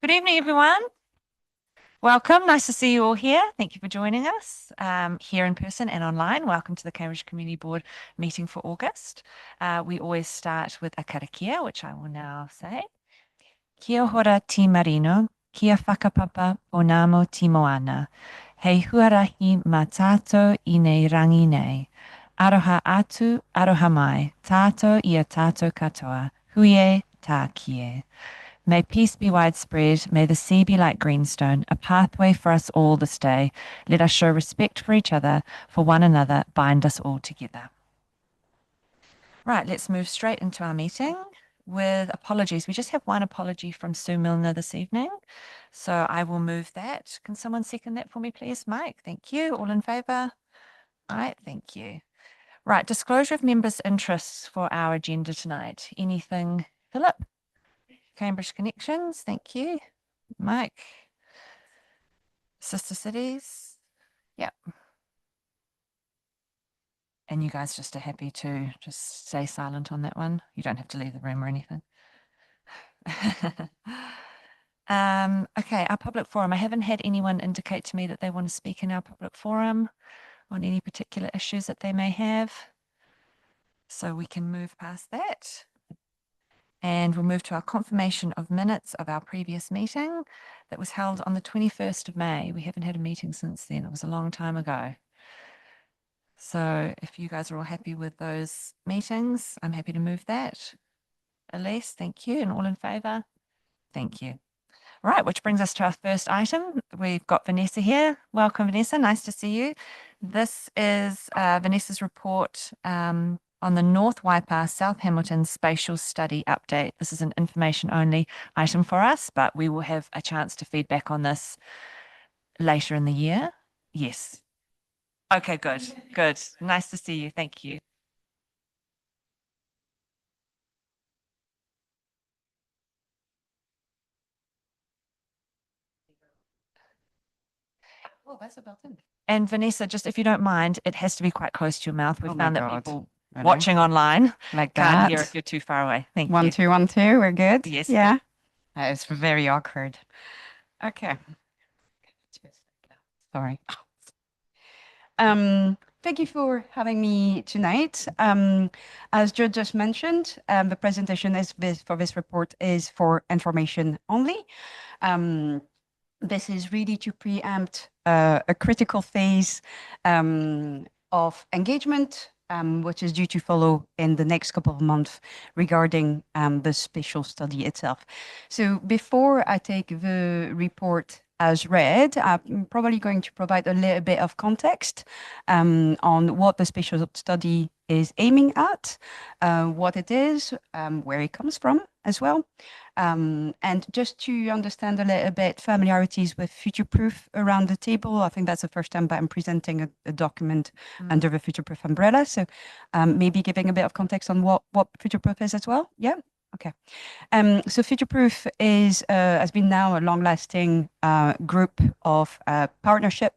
Good evening, everyone. Welcome. Nice to see you all here. Thank you for joining us here in person and online. Welcome to the Cambridge Community Board meeting for August. We always start with a karakia, which I will now say. Kia hora ti marino, kia whakapapa o namo ti moana. Hei huarahi mā tātou I nei rangi nei. Aroha atu, aroha mai, tātou ia tātou katoa. Huie tā kie. May peace be widespread. May the sea be like greenstone, a pathway for us all this day. Let us show respect for each other, for one another, bind us all together. Right, let's move straight into our meeting with apologies. We just have one apology from Sue Milner this evening. So I will move that. Can someone second that for me, please? Mike, thank you. All in favour? All right, thank you. Right, disclosure of members' interests for our agenda tonight. Anything, Philip? Cambridge Connections, thank you. Mike. Sister Cities. Yep. And you guys just are happy to just stay silent on that one. You don't have to leave the room or anything. Okay, our public forum. I haven't had anyone indicate to me that they want to speak in our public forum on any particular issues that they may have. So we can move past that. And we'll move to our confirmation of minutes of our previous meeting that was held on the 21st of May. We haven't had a meeting since then. It was a long time ago. So if you guys are all happy with those meetings, I'm happy to move that. Elise, thank you. And all in favour? Thank you. Right, which brings us to our first item. We've got Vanessa here. Welcome, Vanessa. Nice to see you. This is Vanessa's report on the North Waipa South Hamilton spatial study update. This is an information only item for us, but we will have a chance to feedback on this later in the year. Yes. Okay, good, good. Nice to see you. Thank you. Oh, that's a built-in. And Vanessa, just if you don't mind, it has to be quite close to your mouth. We've found that people watching online like can't that. hear if you're too far away. Thank you. 1, 2, 1, 2. We're good. Yes. Yeah. It's very awkward. Okay. Sorry. Thank you for having me tonight. As Joe just mentioned, the presentation for this report is for information only. This is really to preempt a critical phase of engagement, which is due to follow in the next couple of months regarding the spatial study itself. So before I take the report as read, I'm probably going to provide a little bit of context on what the spatial study is aiming at, what it is, where it comes from as well. And just to understand a little bit familiarities with future-proof around the table, I think that's the first time that I'm presenting a document under the future-proof umbrella. So maybe giving a bit of context on what future-proof is as well. Yeah. Okay. So future-proof has been now a long-lasting group of partnership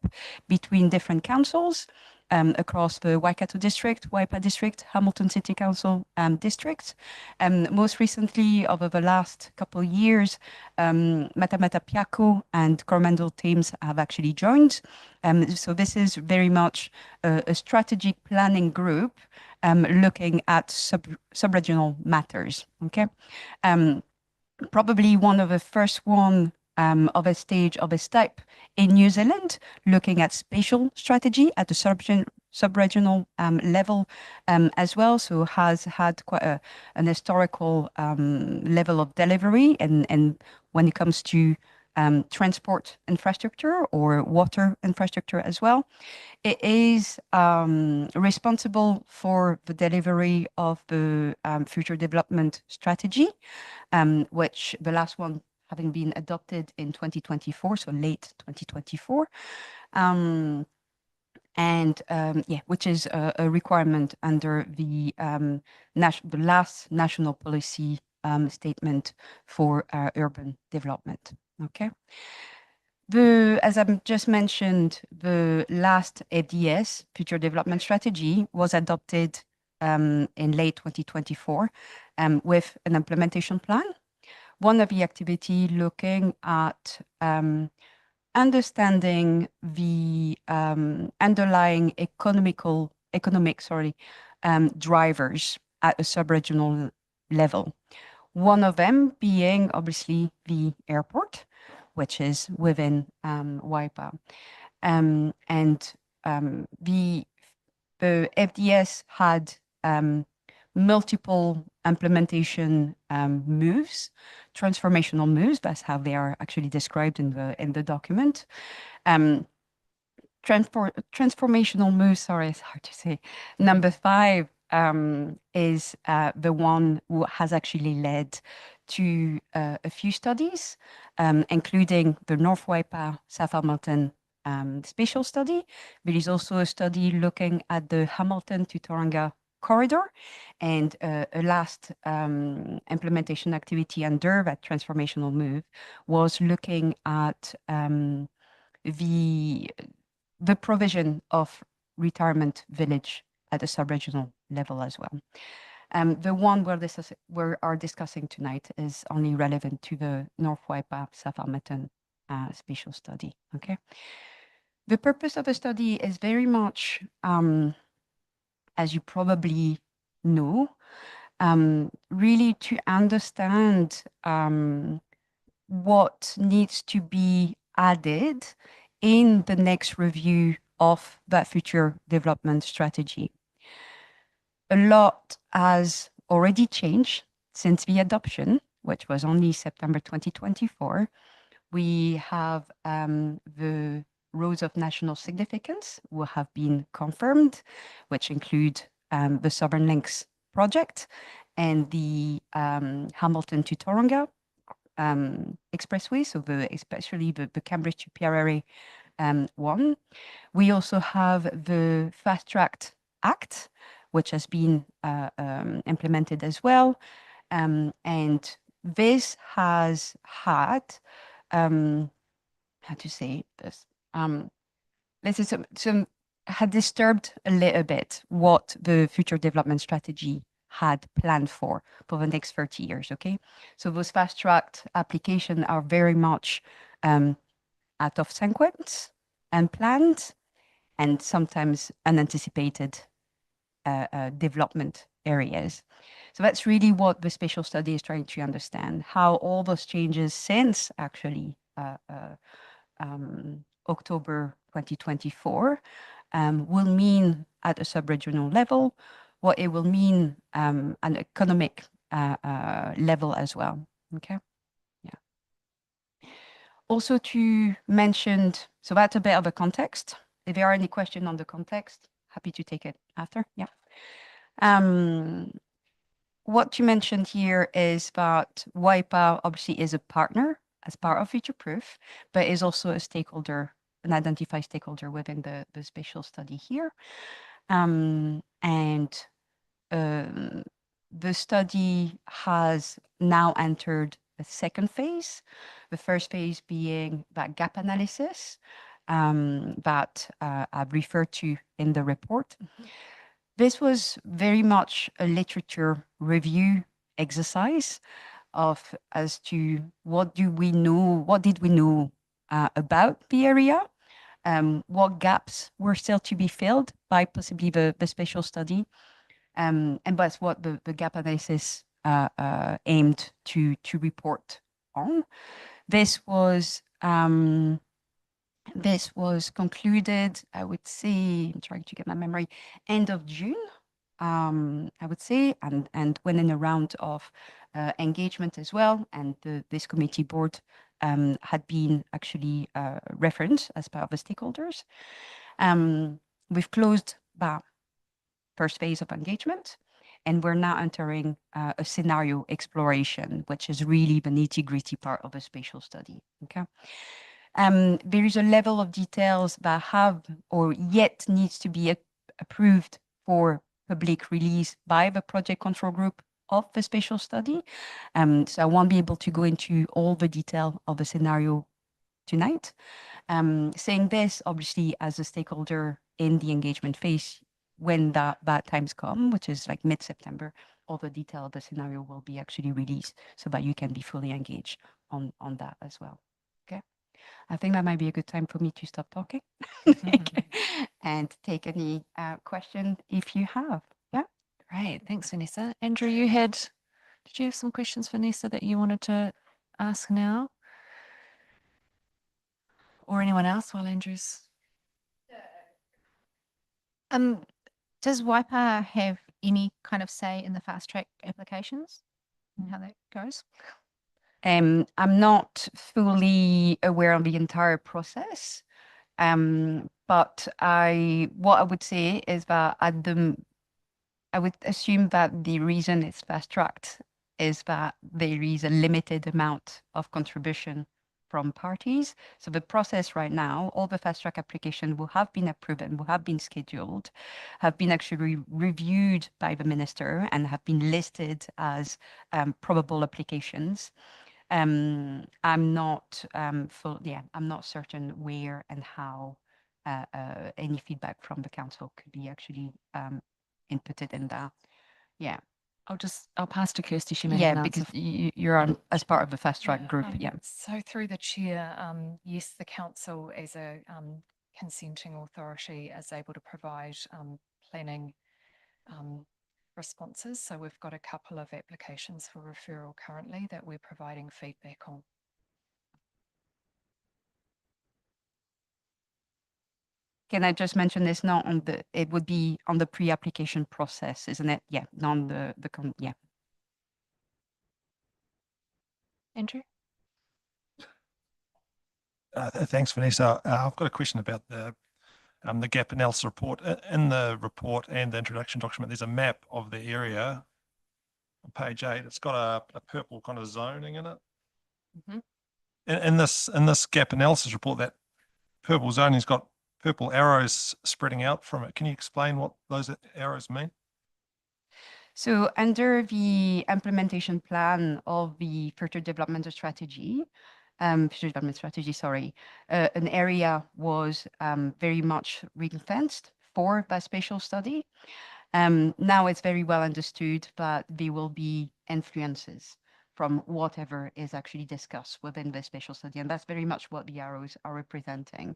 between different councils across the Waikato district, Waipa district, Hamilton City Council districts. Most recently, over the last couple of years, Matamata Piako and Coromandel teams have actually joined. So this is very much a strategic planning group looking at sub-regional matters. Okay, probably one of the first one of a stage of its type in New Zealand, looking at spatial strategy at the sub-regional level as well. So has had quite an historical level of delivery, and when it comes to transport infrastructure or water infrastructure as well. It is responsible for the delivery of the future development strategy, which the last one having been adopted in 2024, so late 2024. Which is a requirement under the last national policy statement for urban development. Okay. As I just mentioned, the last FDS, Future Development Strategy, was adopted in late 2024 with an implementation plan, one of the activity looking at understanding the underlying economic drivers at a sub-regional level. One of them being obviously the airport, which is within WIPA. And the FDS had multiple implementation moves, transformational moves. That's how they are actually described in the document. Transformational moves. Sorry, it's hard to say. Number 5 is the one who has actually led to a few studies, including the North Waipa South Hamilton spatial study. There is also a study looking at the Hamilton to Tauranga corridor, and a last implementation activity under that transformational move was looking at the provision of retirement village at a sub-regional level as well. The one we are discussing tonight is only relevant to the North Waipa South Hamilton spatial study. Okay. The purpose of the study is very much, as you probably know, really to understand what needs to be added in the next review of that future development strategy. A lot has already changed since the adoption, which was only September 2024. We have the roads of national significance will have been confirmed, which include the Southern Links project and the Hamilton to Tauranga expressway, so especially the Cambridge to Pierre one. We also have the Fast Track Act, which has been implemented as well. And this has had, how to say this? This is had disturbed a little bit what the future development strategy had planned for the next 30 years, okay? So those fast-tracked applications are very much out of sequence and planned, and sometimes unanticipated development areas. So that's really what the spatial study is trying to understand, how all those changes since actually October 2024 will mean at a sub-regional level, what it will mean an economic level as well. Okay. Yeah. Also to mention, so that's a bit of a context. If there are any questions on the context, happy to take it after. Yeah. What you mentioned here is that WIPA obviously is a partner as part of Future Proof, but is also a stakeholder, an identified stakeholder within the spatial study here. And the study has now entered the second phase, the first phase being that gap analysis that I've referred to in the report. This was very much a literature review exercise of as to what did we know about the area, what gaps were still to be filled by possibly the spatial study, and that's what the gap analysis aimed to report on. This was concluded, I would say, I'm trying to get my memory, end of June, I would say, and went in a round of engagement as well. And this committee board had been actually referenced as part of the stakeholders. We've closed the first phase of engagement, and we're now entering a scenario exploration, which is really the nitty-gritty part of a spatial study. Okay. There is a level of details that have or yet needs to be approved for public release by the project control group of the spatial study. So I won't be able to go into all the detail of the scenario tonight. Saying this, obviously, as a stakeholder in the engagement phase, when that times come, which is like mid-September, all the detail of the scenario will be actually released so that you can be fully engaged on that as well. Okay. I think that might be a good time for me to stop talking and take any question if you have. Yeah. Great. Thanks, Vanessa. Andrew, did you have some questions for Vanessa that you wanted to ask now? Or anyone else while Andrew's? Does Waipa have any kind of say in the fast track applications and how that goes? I'm not fully aware of the entire process, but what I would say is that I would assume that the reason it's fast tracked is that there is a limited amount of contribution from parties. So the process right now, all the fast track applications will have been approved and will have been scheduled, have been actually reviewed by the minister and have been listed as probable applications. I'm not I'm not certain where and how any feedback from the council could be actually inputted in that. Yeah. I'll pass to Kirsty. She may have Yeah, an answer. because you're on as part of the fast track group. Yeah. So through the chair, yes, the council as a consenting authority is able to provide planning responses. So we've got a couple of applications for referral currently that we're providing feedback on. Can I just mention it's not on it would be on the pre-application process, isn't it? Yeah, not on yeah. Andrew? Thanks, Vanessa. I've got a question about the gap analysis report. In the report and the introduction document, there's a map of the area on page 8. It's got a purple kind of zoning in it. In this gap analysis report, that purple zoning's got purple arrows spreading out from it. Can you explain what those arrows mean? So under the implementation plan of the future development strategy, an area was very much ring-fenced for the spatial study. Now it's very well understood that there will be influences from whatever is actually discussed within the spatial study, and that's very much what the arrows are representing.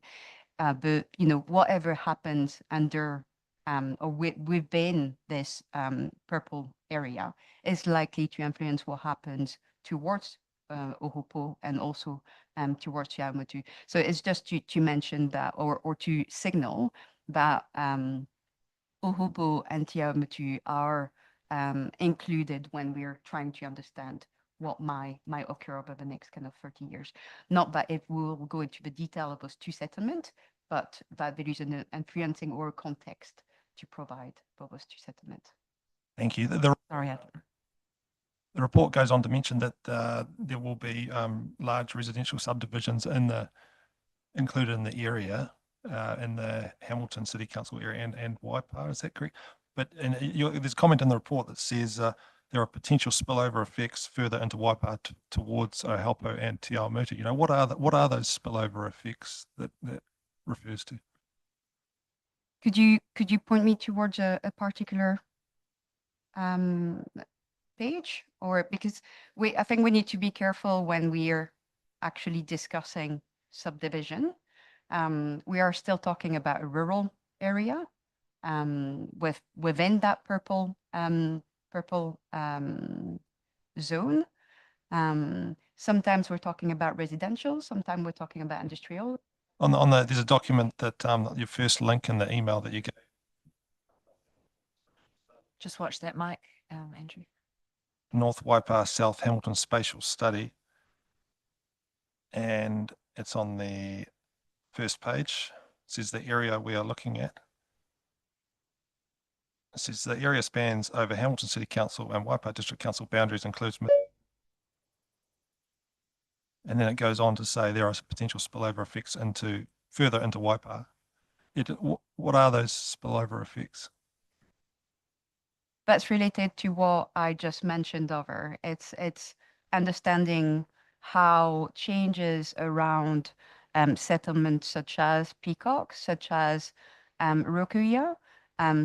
But whatever happens under or within this purple area is likely to influence what happens towards Ohopo and also towards Te Awamutu. So it's just to mention that or to signal that Ohopo and Te Awamutu are included when we're trying to understand what might occur over the next kind of 30 years. Not that it will go into the detail of those two settlements, but that there is an influencing or context to provide for those two settlements. Thank you. Sorry, the report goes on to mention that there will be large residential subdivisions included in the area, in the Hamilton City Council area and Waipa. Is that correct? But there's a comment in the report that says there are potential spillover effects further into Waipa towards Ōhaupo and Te Awamutu. What are those spillover effects that refers to? Could you point me towards a particular page, or because I think we need to be careful when we are actually discussing subdivision. We are still talking about a rural area within that purple zone. Sometimes we're talking about residential, sometimes we're talking about industrial. There's a document that your first link in the email that you gave. Just watch that mic, Andrew. North Waipa South Hamilton Spatial Study, and it's on the first page. It says the area we are looking at. It says the area spans over Hamilton City Council and Waipa District Council boundaries, includes, and then it goes on to say there are potential spillover effects further into Waipa. What are those spillover effects? That's related to what I just mentioned over. It's understanding how changes around settlements such as Peacock, such as Rokuia,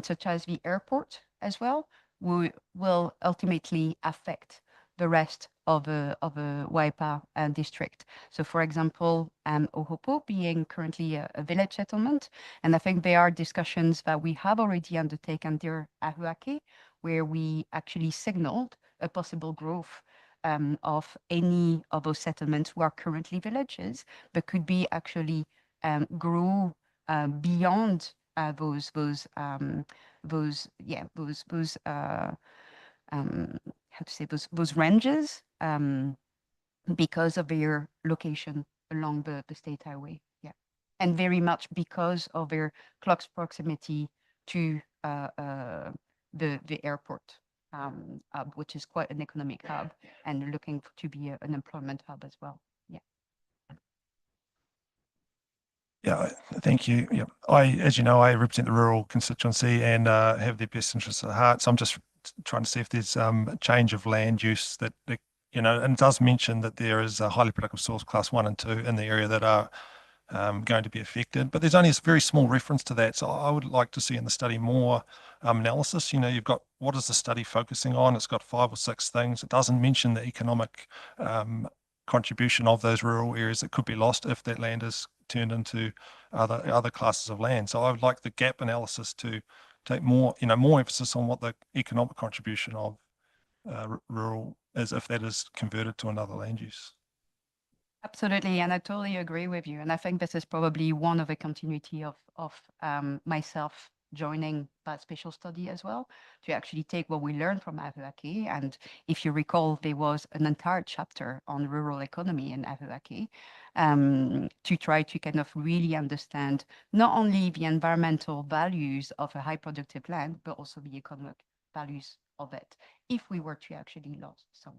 such as the airport as well, will ultimately affect the rest of a Waipa district. So for example, Ohopo being currently a village settlement, and I think there are discussions that we have already undertaken there at Ahuake, where we actually signaled a possible growth of any of those settlements who are currently villages, but could be actually grow beyond those how to say those ranges because of their location along the state highway. Yeah, and very much because of their close proximity to the airport, hub, which is quite an economic hub, and looking to be an employment hub as well. Yeah. Yeah, thank you. Yeah, as you know, I represent the rural constituency and have their best interests at heart. So I'm just trying to see if there's a change of land use that and it does mention that there is a highly productive soils class 1 and 2 in the area that are going to be affected, but there's only a very small reference to that. So I would like to see in the study more analysis. You've got, what is the study focusing on? It's got 5 or 6 things. It doesn't mention the economic contribution of those rural areas that could be lost if that land is turned into other classes of land. So I would like the gap analysis to take more emphasis on what the economic contribution of rural is if that is converted to another land use. Absolutely, and I totally agree with you. And I think this is probably one of the continuity of myself joining that special study as well, to actually take what we learned from Ahuake. And if you recall, there was an entire chapter on rural economy in Ahuake, to try to kind of really understand not only the environmental values of a high productive land, but also the economic values of it, if we were to actually lose some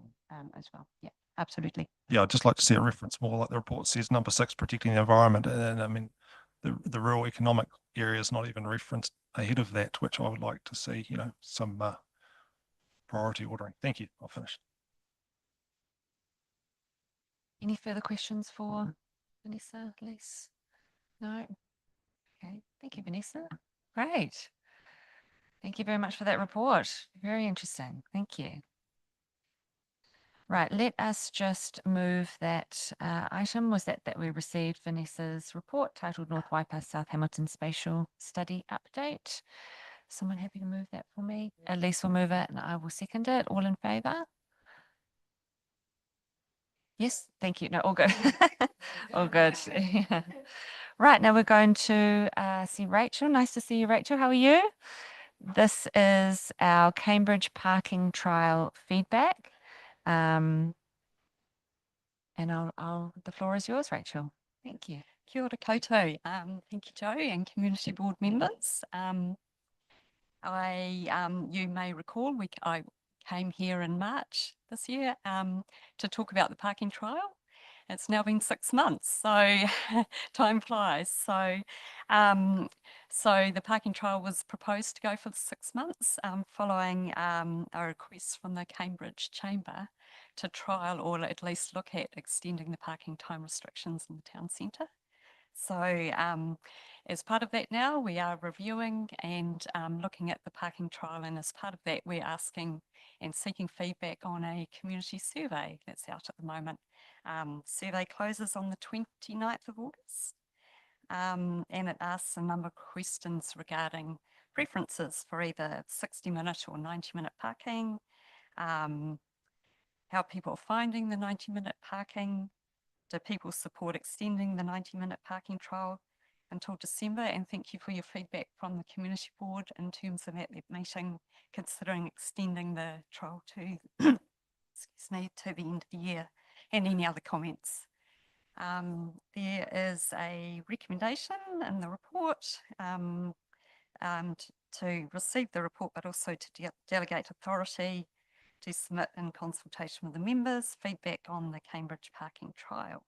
as well. Yeah. Absolutely. Yeah, I'd just like to see a reference more like the report says, number 6, protecting the environment. And I mean, the rural economic area is not even referenced ahead of that, which I would like to see, some priority ordering. Thank you. I'll finish. Any further questions for Vanessa, Lise? No? Okay. Thank you, Vanessa. Great. Thank you very much for that report. Very interesting. Thank you. Right, let us just move that item. Was that we received Vanessa's report titled North Waipa South Hamilton Spatial Study Update. Someone happy to move that for me? Elise will move it and I will second it. All in favour? Yes, thank you. No, all good. All good. Yeah. Right, now we're going to see Rachel. Nice to see you, Rachel. How are you? This is our Cambridge parking trial feedback. And the floor is yours, Rachel. Thank you. Kia ora koutou. Thank you, Joe, and community board members. You may recall I came here in March this year to talk about the parking trial. It's now been 6 months, so time flies. So the parking trial was proposed to go for 6 months following a request from the Cambridge Chamber to trial or at least look at extending the parking time restrictions in the town centre. So as part of that now, we are reviewing and looking at the parking trial, and as part of that, we're asking and seeking feedback on a community survey that's out at the moment. Survey closes on the 29th of August, and it asks a number of questions regarding preferences for either 60-minute or 90-minute parking, how people are finding the 90-minute parking, do people support extending the 90-minute parking trial until December? And thank you for your feedback from the community board in terms of at that meeting, considering extending the trial to, excuse me, to the end of the year, and any other comments. There is a recommendation in the report to receive the report, but also to delegate authority to submit in consultation with the members feedback on the Cambridge parking trial.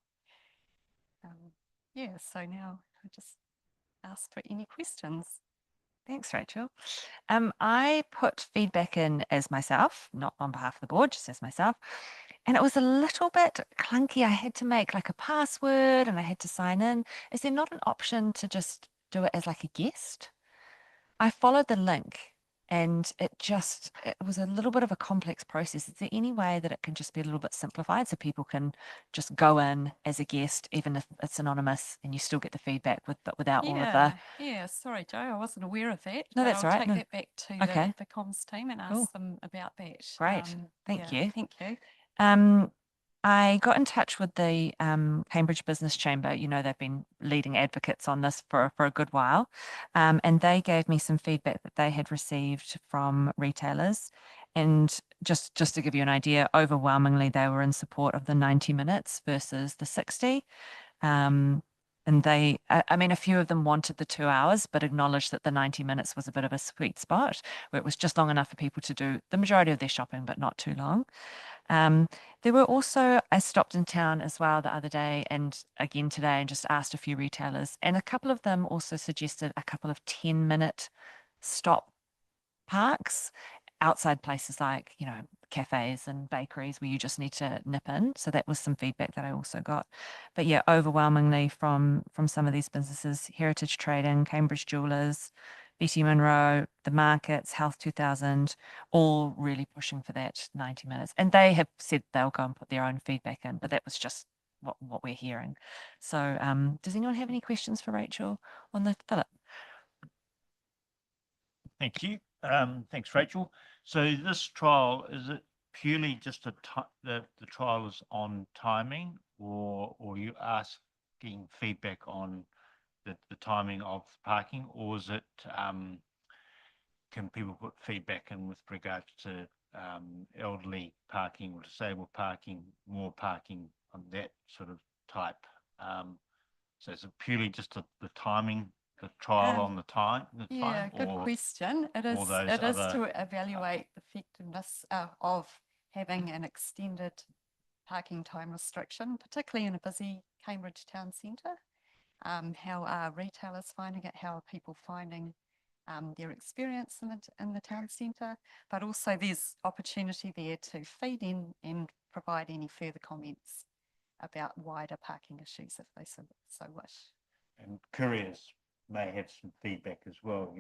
So now I just ask for any questions. Thanks, Rachel. I put feedback in as myself, not on behalf of the board, just as myself. And it was a little bit clunky. I had to make like a password and I had to sign in. Is there not an option to just do it as like a guest? I followed the link And it was a little bit of a complex process. Is there any way that it can just be a little bit simplified so people can just go in as a guest, even if it's anonymous, and you still get the feedback but without all of the. Yeah, sorry, Joe, I wasn't aware of that. No, but that's I'll all right. take No. that back to Okay. the comms team and Cool. ask them about that. Great. Thank you. Thank you. I got in touch with the Cambridge Business Chamber. You know, they've been leading advocates on this for a good while. And they gave me some feedback that they had received from retailers. And just to give you an idea, overwhelmingly, they were in support of the 90 minutes versus the 60. And I mean, a few of them wanted the 2 hours, but acknowledged that the 90 minutes was a bit of a sweet spot where it was just long enough for people to do the majority of their shopping, but not too long. There were also, I stopped in town as well the other day and again today and just asked a few retailers, and a couple of them also suggested a couple of 10-minute stop parks outside places like, cafes and bakeries where you just need to nip in. So that was some feedback that I also got. But yeah, overwhelmingly from some of these businesses, Heritage Trading, Cambridge Jewelers, BT Monroe, the markets, Health 2000, all really pushing for that 90 minutes. And they have said they'll go and put their own feedback in, but that was just what we're hearing. So does anyone have any questions for Rachel on the Philip? Thank you. Thanks, Rachel. So this trial, is it purely just the trial is on timing, or you asking feedback on the timing of parking, or is it can people put feedback in with regards to elderly parking or disabled parking, more parking on that sort of type? So is it purely just the timing, the trial on the time? Yeah, good question. It is to evaluate the effectiveness of having an extended parking time restriction, particularly in a busy Cambridge town centre. How are retailers finding it? How are people finding their experience in the town centre? But also there's opportunity there to feed in and provide any further comments about wider parking issues if they so wish. And couriers may have some feedback as well,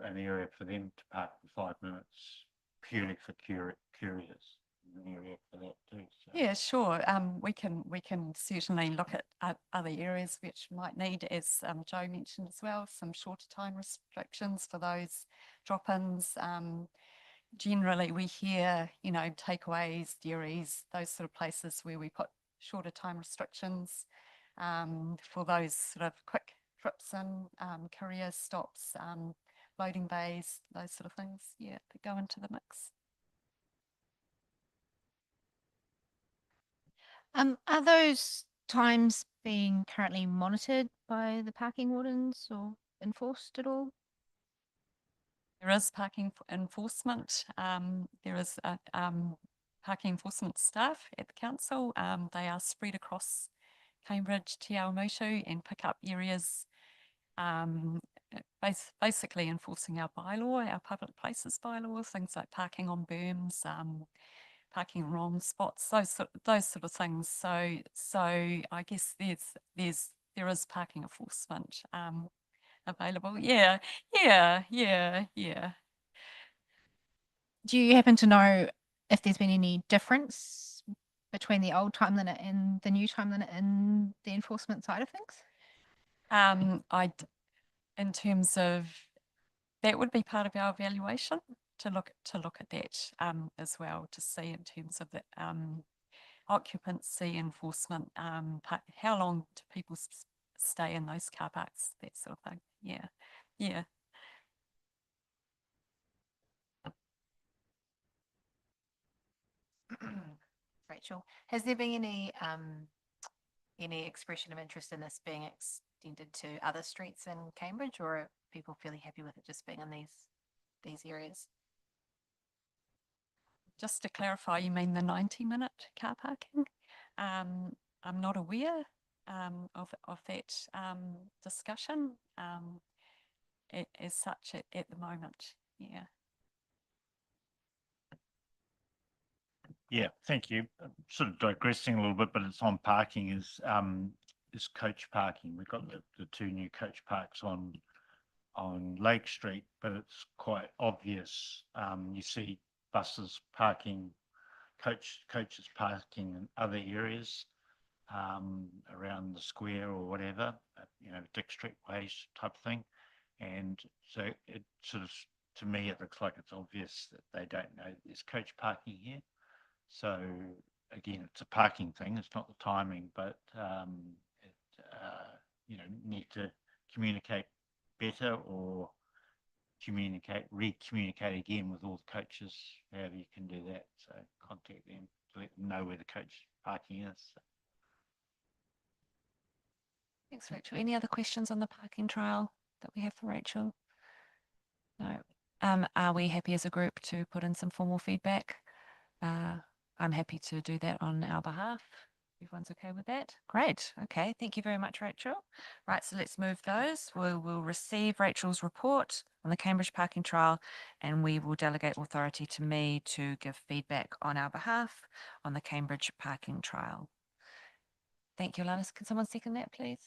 an area for them to park for 5 minutes purely for couriers, an area for that too. So. Yeah, sure. We can certainly look at other areas which might need, as Joe mentioned as well, some shorter time restrictions for those drop-ins. Generally, we hear, takeaways, dairies, those sort of places where we put shorter time restrictions for those sort of quick trips and courier stops, loading bays, those sort of things, yeah, that go into the mix. Are those times being currently monitored by the parking wardens or enforced at all? There is parking enforcement. There is parking enforcement staff at the council. They are spread across Cambridge, Te Awamutu, and pick up areas, basically enforcing our bylaw, our public places bylaw, things like parking on berms, parking in wrong spots, those sort of things. So I guess there is parking enforcement available. Yeah. Do you happen to know if there's been any difference between the old time limit and the new time limit in the enforcement side of things? In terms of that would be part of our evaluation to look at that as well, to see in terms of the occupancy enforcement, how long do people stay in those car parks, that sort of thing. Yeah. Rachel, has there been any expression of interest in this being extended to other streets in Cambridge, or are people fairly happy with it just being in these areas? Just to clarify, you mean the 90-minute car parking? I'm not aware of that discussion as such at the moment. Yeah. Yeah, thank you. Sort of digressing a little bit, but it's on parking is coach parking. We've got the two new coach parks on on Lake Street, but it's quite obvious. You see buses parking, coaches parking in other areas around the square or whatever, Dick Street Ways type thing. And so it sort of, to me, it looks like it's obvious that they don't know there's coach parking here. So again, it's a parking thing. It's not the timing, but need to communicate better or re-communicate again with all the coaches, however you can do that. So contact them to let them know where the coach parking is. Thanks, Rachel. Any other questions on the parking trial that we have for Rachel? No. Are we happy as a group to put in some formal feedback? I'm happy to do that on our behalf. Everyone's okay with that? Great. Okay. Thank you very much, Rachel. Right. So let's move those. We'll receive Rachel's report on the Cambridge parking trial, and we will delegate authority to me to give feedback on our behalf on the Cambridge parking trial. Thank you, Alanis. Can someone second that, please?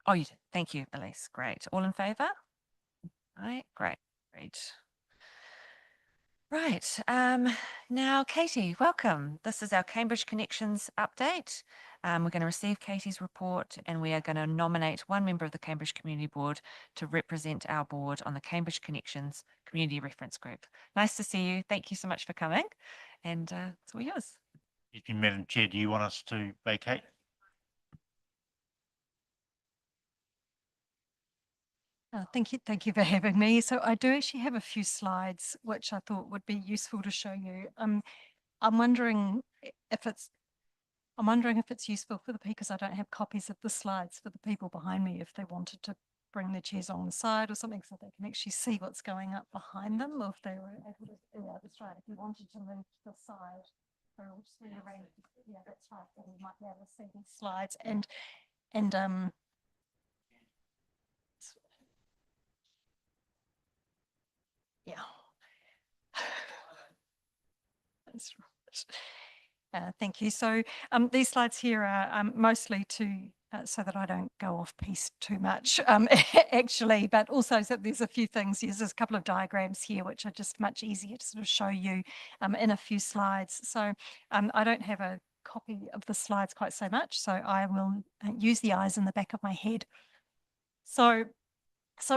Oh, you did. Thank you, Elise. Great. All in favour? Right. Great. Great. Right. Now, Katie, welcome. This is our Cambridge Connections update. We're going to receive Katie's report, and we are going to nominate one member of the Cambridge Community Board to represent our board on the Cambridge Connections Community Reference Group. Nice to see you. Thank you so much for coming. And it's all yours. Madam Chair, do you want us to vacate? Thank you for having me. So I do actually have a few slides which I thought would be useful to show you. I'm wondering if it's useful for the people, because I don't have copies of the slides, for the people behind me, if they wanted to bring their chairs on the side or something so they can actually see what's going up behind them, or if they were able to, yeah, that's right. If you wanted to move to the side, or just rearrange, yeah, that's right. Then you might be able to see these slides and yeah. That's right. Thank you. So these slides here are mostly so that I don't go off piece too much, actually, but also so there's a few things. There's a couple of diagrams here which are just much easier to sort of show you in a few slides. So I don't have a copy of the slides quite so much, so I will use the eyes in the back of my head. So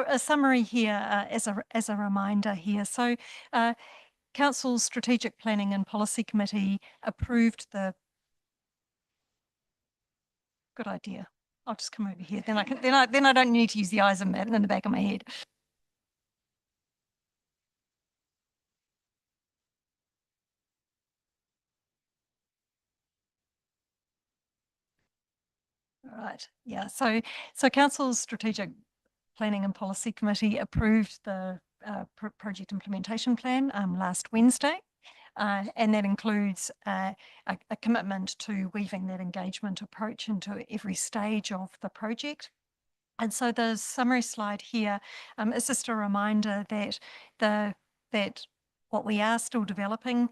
a summary here as a reminder here. So Council's Strategic Planning and Policy Committee approved the. Good idea. I'll just come over here. Then I can. Then I don't need to use the eyes in the back of my head. All right. Yeah. So Council's Strategic Planning and Policy Committee approved the project implementation plan last Wednesday. And that includes a commitment to weaving that engagement approach into every stage of the project. And so the summary slide here is just a reminder that what we are still developing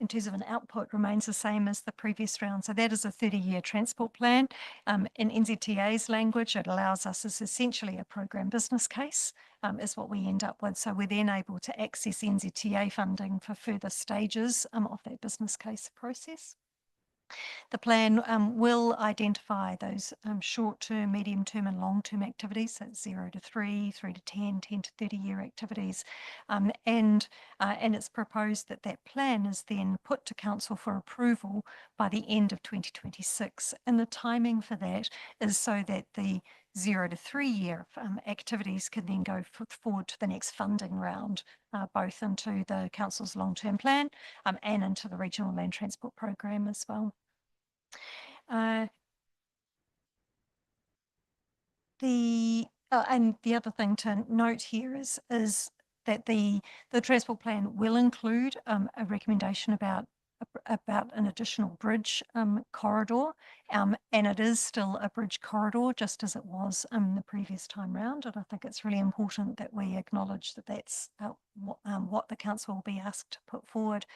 in terms of an output remains the same as the previous round. So that is a 30-year transport plan. In NZTA's language, it allows us as essentially a program business case is what we end up with. So we're then able to access NZTA funding for further stages of that business case process. The plan will identify those short-term, medium-term and long-term activities, so 0 to 3, 3 to 10, 10 to 30-year activities. And it's proposed that that plan is then put to Council for approval by the end of 2026. And the timing for that is so that the 0 to 3 year activities can then go forward to the next funding round, both into the Council's long-term plan and into the Regional Land Transport Program as well. And the other thing to note here is that the transport plan will include a recommendation about an additional bridge corridor, and it is still a bridge corridor, just as it was the previous time round. And I think it's really important that we acknowledge that that's what the council will be asked to put forward.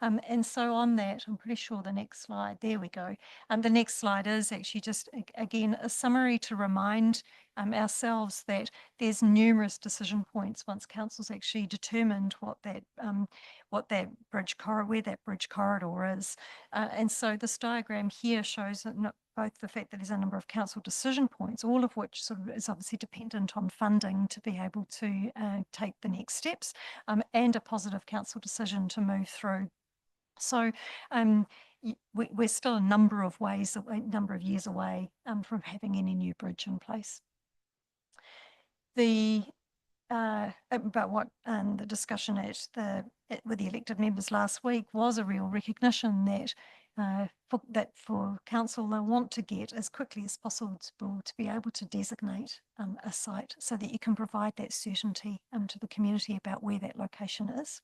And so on that, I'm pretty sure the next slide, there we go. The next slide is actually just, again, a summary to remind ourselves that there's numerous decision points once council's actually determined what that bridge corridor, where that bridge corridor is. And so this diagram here shows that both the fact that there's a number of council decision points, all of which sort of is obviously dependent on funding to be able to take the next steps, and a positive council decision to move through. So we're still a number of years away from having any new bridge in place. But what the discussion with the elected members last week was a real recognition that for council, they want to get as quickly as possible to be able to designate a site so that you can provide that certainty to the community about where that location is.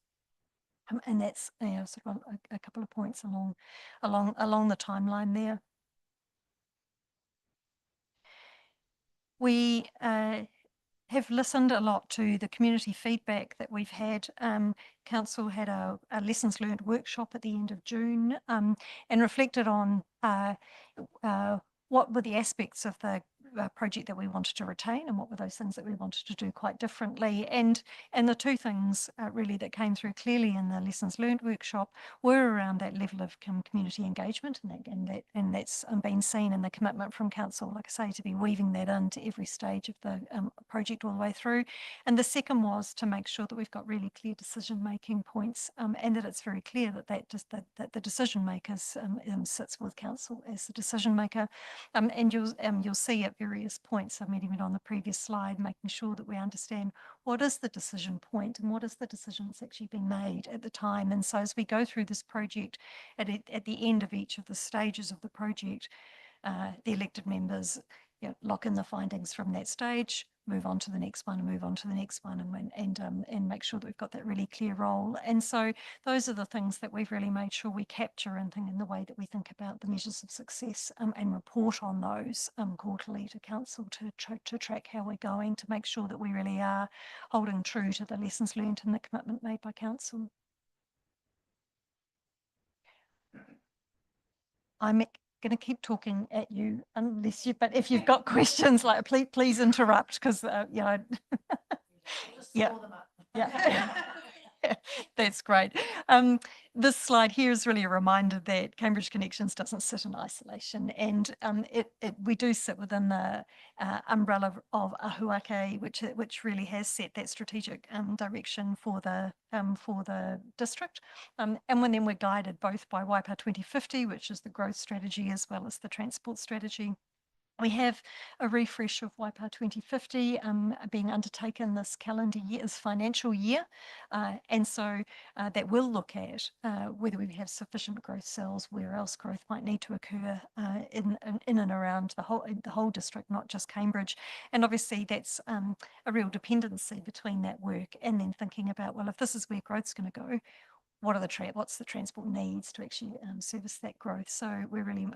And that's sort of a couple of points along the timeline there. We have listened a lot to the community feedback that we've had. Council had a lessons learned workshop at the end of June and reflected on what were the aspects of the project that we wanted to retain and what were those things that we wanted to do quite differently. And the two things really that came through clearly in the lessons learned workshop were around that level of community engagement, and that's been seen in the commitment from council, like I say, to be weaving that into every stage of the project all the way through. And the second was to make sure that we've got really clear decision making points, and that it's very clear that the decision makers sits with council as the decision maker. And you'll see at various points, I've mentioned on the previous slide, making sure that we understand what is the decision point and what is the decision that's actually been made at the time. And so as we go through this project, at the end of each of the stages of the project, the elected members lock in the findings from that stage, move on to the next one, and move on to the next one, and make sure that we've got that really clear role. And so those are the things that we've really made sure we capture in the way that we think about the measures of success, and report on those quarterly to council to track how we're going, to make sure that we really are holding true to the lessons learned and the commitment made by council. I'm going to keep talking at you but if you've got questions, like please interrupt, because yeah. That's great. This slide here is really a reminder that Cambridge Connections doesn't sit in isolation, and we do sit within the umbrella of Ahuake, which really has set that strategic direction for the district. And then we're guided both by Waipa 2050, which is the growth strategy, as well as the transport strategy. We have a refresh of Waipa 2050 being undertaken this calendar year, this financial year. And so that will look at whether we have sufficient growth cells, where else growth might need to occur in and around the whole district, not just Cambridge. And obviously that's a real dependency between that work and then thinking about, well, if this is where growth's going to go, what's the transport needs to actually service that growth? So we're really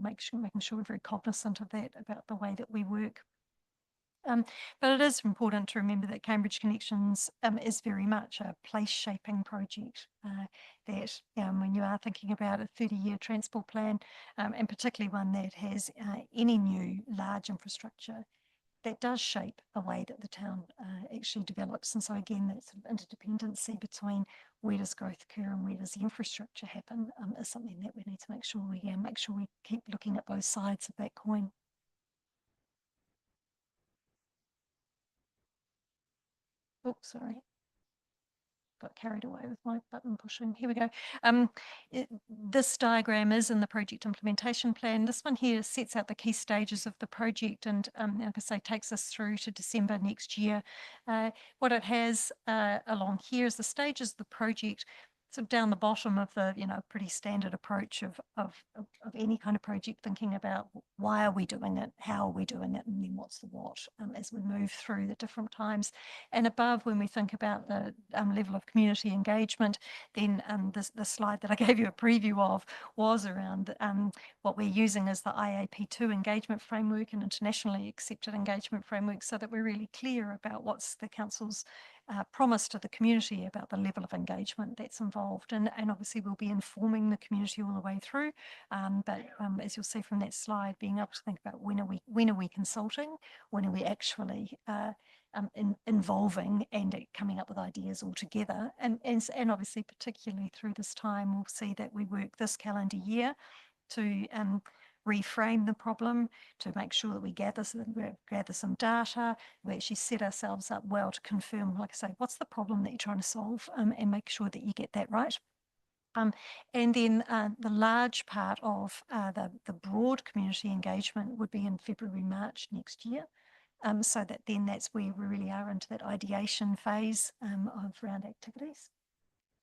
making sure we're very cognizant of that about the way that we work. But it is important to remember that Cambridge Connections is very much a place shaping project, that when you are thinking about a 30-year transport plan, and particularly one that has any new large infrastructure, that does shape the way that the town actually develops. And so again, that sort of interdependency between where does growth occur and where does the infrastructure happen is something that we need to make sure we keep looking at both sides of that coin. Oh, sorry. Got carried away with my button pushing. Here we go. This diagram is in the project implementation plan. This one here sets out the key stages of the project, and like I say, takes us through to December next year. What it has along here is the stages of the project. So down the bottom of the, pretty standard approach of any kind of project, thinking about why are we doing it, how are we doing it, and then what's the what as we move through the different times. And above, when we think about the level of community engagement, then the slide that I gave you a preview of was around what we're using as the IAP2 engagement framework, an internationally accepted engagement framework, so that we're really clear about what's the council's promise to the community about the level of engagement that's involved. And obviously we'll be informing the community all the way through. But as you'll see from that slide, being able to think about when are we consulting, when are we actually involving and coming up with ideas all together. And obviously particularly through this time, we'll see that we work this calendar year to reframe the problem, to make sure that we gather some data, we actually set ourselves up well to confirm, like I say, what's the problem that you're trying to solve, and make sure that you get that right. And then the large part of the broad community engagement would be in February, March next year. So that then that's where we really are into that ideation phase of round activities.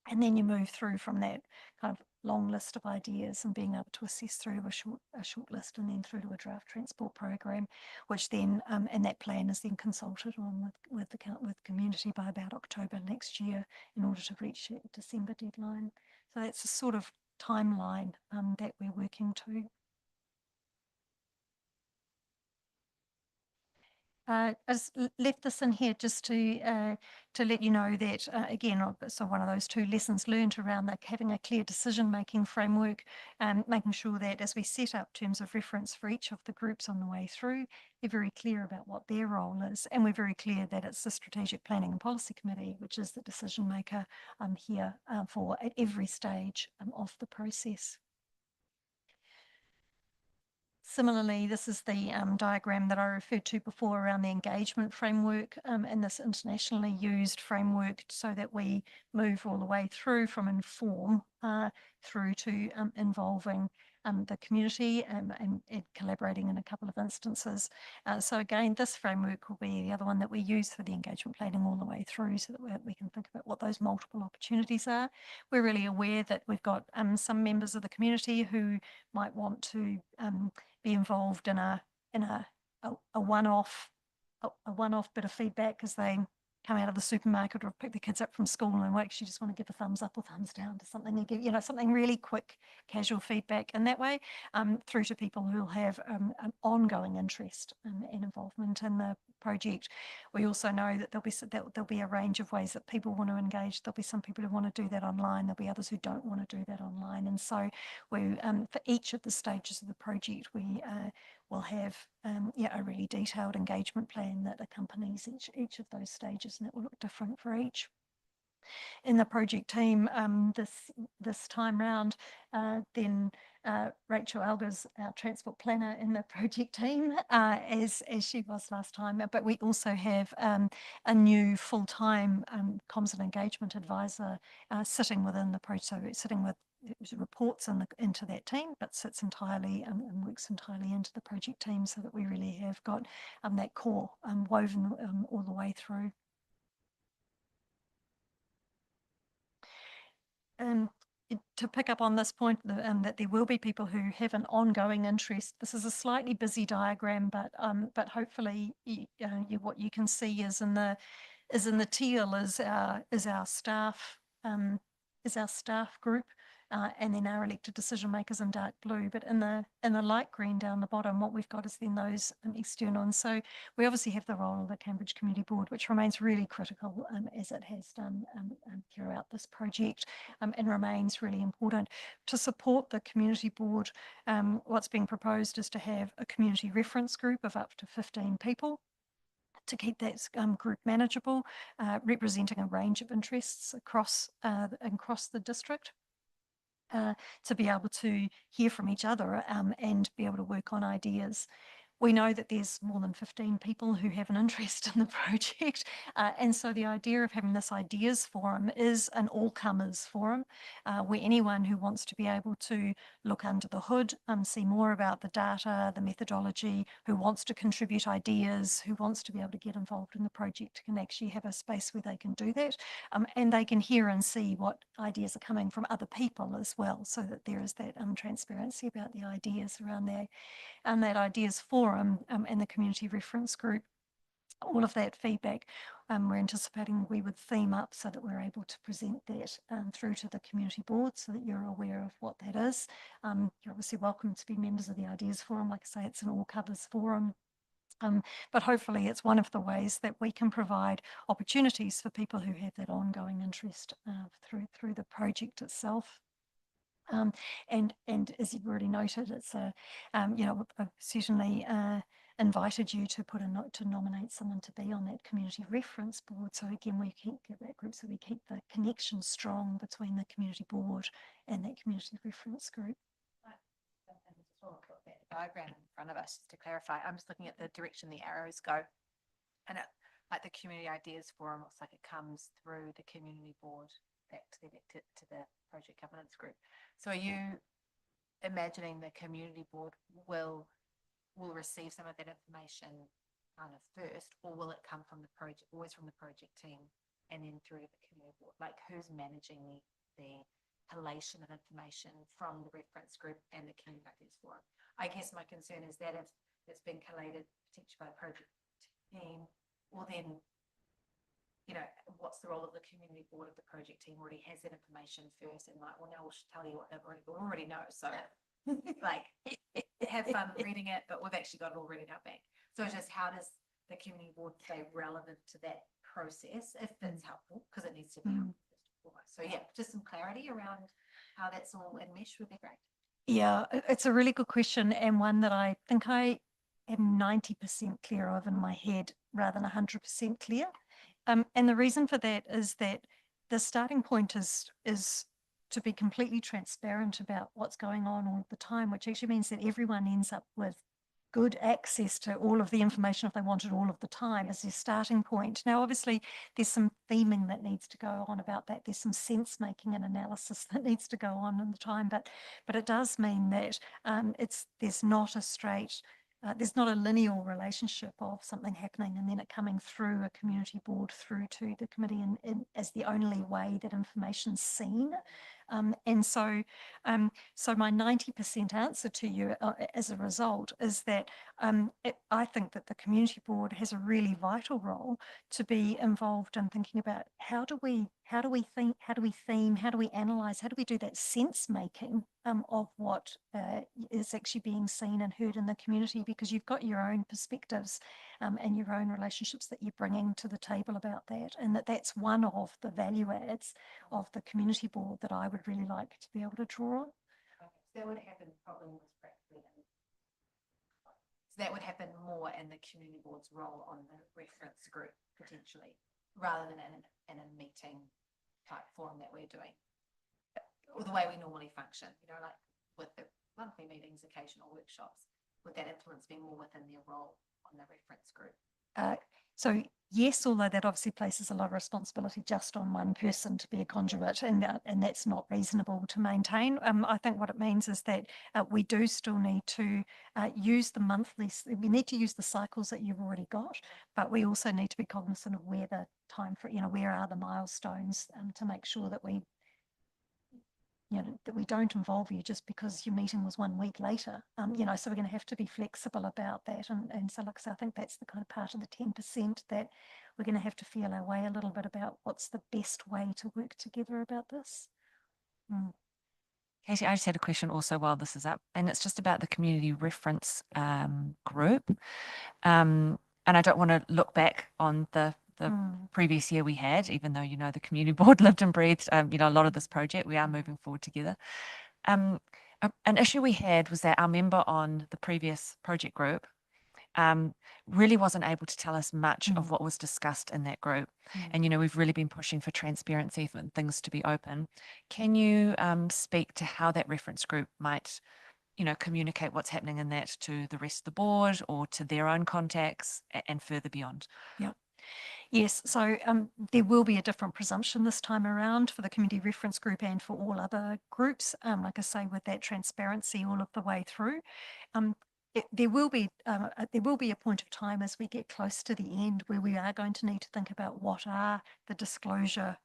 And then you move through from that kind of long list of ideas and being able to assess through to a short list and then through to a draft transport program, which then, and that plan is then consulted on with community by about October next year in order to reach that December deadline. So that's a sort of timeline that we're working to. I just left this in here just to let you know that, again, so one of those 2 lessons learned around having a clear decision-making framework, making sure that as we set up terms of reference for each of the groups on the way through, they're very clear about what their role is. And we're very clear that it's the Strategic Planning and Policy Committee, which is the decision maker here for at every stage of the process. Similarly, this is the diagram that I referred to before around the engagement framework and this internationally used framework, so that we move all the way through from inform through to involving the community and collaborating in a couple of instances. So again, this framework will be the other one that we use for the engagement planning all the way through, so that we can think about what those multiple opportunities are. We're really aware that we've got some members of the community who might want to be involved in a one-off bit of feedback as they come out of the supermarket or pick the kids up from school, and we actually just want to give a thumbs up or thumbs down to something, and give, you know, something really quick, casual feedback in that way, through to people who'll have an ongoing interest and involvement in the project. We also know that there'll be a range of ways that people want to engage. There'll be some people who want to do that online. There'll be others who don't want to do that online. And so we, for each of the stages of the project, we will have a really detailed engagement plan that accompanies each of those stages, and it will look different for each. In the project team this time round, then Rachel Elga's our transport planner in the project team, as she was last time. But we also have a new full-time comms and engagement advisor sitting within the project, so sitting with reports into that team, but sits entirely and works entirely into the project team, so that we really have got that core woven all the way through. To pick up on this point, that there will be people who have an ongoing interest. This is a slightly busy diagram, but hopefully what you can see is in the teal is our staff group. And then our elected decision makers in dark blue, but in the light green down the bottom, what we've got is then those external. And so we obviously have the role of the Cambridge Community Board, which remains really critical, as it has done throughout this project, and remains really important. To support the Community Board, what's being proposed is to have a community reference group of up to 15 people, to keep that group manageable, representing a range of interests across the district. To be able to hear from each other and be able to work on ideas. We know that there's more than 15 people who have an interest in the project, and so the idea of having this ideas forum is an all-comers forum, where anyone who wants to be able to look under the hood, see more about the data, the methodology, who wants to contribute ideas, who wants to be able to get involved in the project, can actually have a space where they can do that, and they can hear and see what ideas are coming from other people as well, so that there is that transparency about the ideas around there. And that ideas forum and the community reference group, all of that feedback, we're anticipating we would theme up so that we're able to present that through to the community board, so that you're aware of what that is. You're obviously welcome to be members of the ideas forum. Like I say, it's an all covers forum. But hopefully it's one of the ways that we can provide opportunities for people who have that ongoing interest through the project itself. And as you've already noted, it's I've certainly invited you to put a note to nominate someone to be on that community reference board. So again, we keep that group, so we keep the connection strong between the community board and that community reference group. That diagram in front of us, just to clarify, I'm just looking at the direction the arrows go. And it, like the community ideas forum, looks like it comes through the community board back to the project governance group. So are you imagining the community board will receive some of that information kind of first, or will it come from the project, always from the project team and then through to the community board? Like, who's managing the collation of information from the reference group and the community ideas forum? I guess my concern is that if it's been collated potentially by the project team, well then, what's the role of the community board if the project team already has that information first and like, well, now we'll tell you what they've already know. So like, have fun reading it, but we've actually got it all ready in our bank. So just how does the community board stay relevant to that process, if that's helpful, because it needs to be helpful. So yeah, just some clarity around how that's all enmeshed would be great. Yeah, it's a really good question, and one that I think I am 90% clear of in my head rather than 100% clear. And the reason for that is that the starting point is to be completely transparent about what's going on all the time, which actually means that everyone ends up with good access to all of the information if they want it all of the time as their starting point. Now, obviously, there's some theming that needs to go on about that. There's some sense making and analysis that needs to go on in the time, but it does mean that there's not a straight, there's not a linear relationship of something happening and then it coming through a community board through to the committee and as the only way that information's seen. And so my 90% answer to you as a result is that I think that the community board has a really vital role to be involved in thinking about how do we think, how do we theme, how do we analyze, how do we do that sense making of what is actually being seen and heard in the community, because you've got your own perspectives and your own relationships that you're bringing to the table about that, and that's one of the value adds of the community board that I would really like to be able to draw on. So that would happen probably more practically so that would happen more in the community board's role on the reference group potentially, rather than in a meeting type forum that we're doing, or the way we normally function, like with the monthly meetings, occasional workshops. Would that influence be more within their role on the reference group? So yes, although that obviously places a lot of responsibility just on one person to be a conduit, and that's not reasonable to maintain. I think what it means is that we do still need to use the monthly, we need to use the cycles that you've already got, but we also need to be cognizant of where the time for, where are the milestones to make sure that we that we don't involve you just because your meeting was 1 week later, so we're going to have to be flexible about that. And so, like I said, I think that's the kind of part of the 10% that we're going to have to feel our way a little bit about what's the best way to work together about this. Katie, I just had a question also while this is up, and it's just about the community reference group. And I don't want to look back on the previous year we had, even though, the community board lived and breathed, a lot of this project. We are moving forward together. An issue we had was that our member on the previous project group really wasn't able to tell us much of what was discussed in that group. And, we've really been pushing for transparency, for things to be open. Can you speak to how that reference group might communicate what's happening in that to the rest of the board or to their own contacts and further beyond? Yeah. Yes, so there will be a different presumption this time around for the community reference group and for all other groups, like I say, with that transparency all of the way through. There will be a point of time as we get close to the end where we are going to need to think about what are the disclosure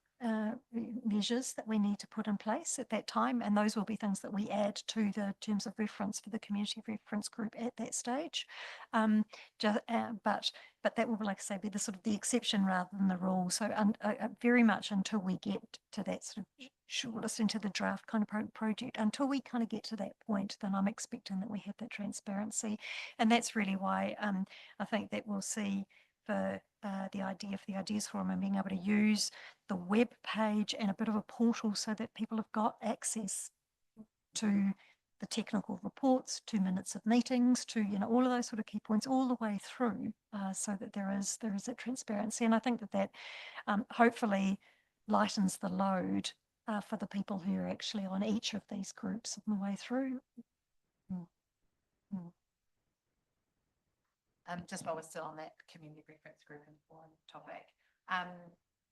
measures that we need to put in place at that time, and those will be things that we add to the terms of reference for the community reference group at that stage. But that will, like I say, be the sort of the exception rather than the rule. So very much until we get to that sort of shortlisting to the draft kind of project. Until we kind of get to that point, then I'm expecting that we have that transparency. And that's really why I think that we'll see for the Ideas Forum and being able to use the web page and a bit of a portal so that people have got access to the technical reports, 2 minutes of meetings, to, you know, all of those sort of key points all the way through, so that there is that transparency. And I think that hopefully lightens the load for the people who are actually on each of these groups on the way through. Just while we're still on that community reference group and forum topic,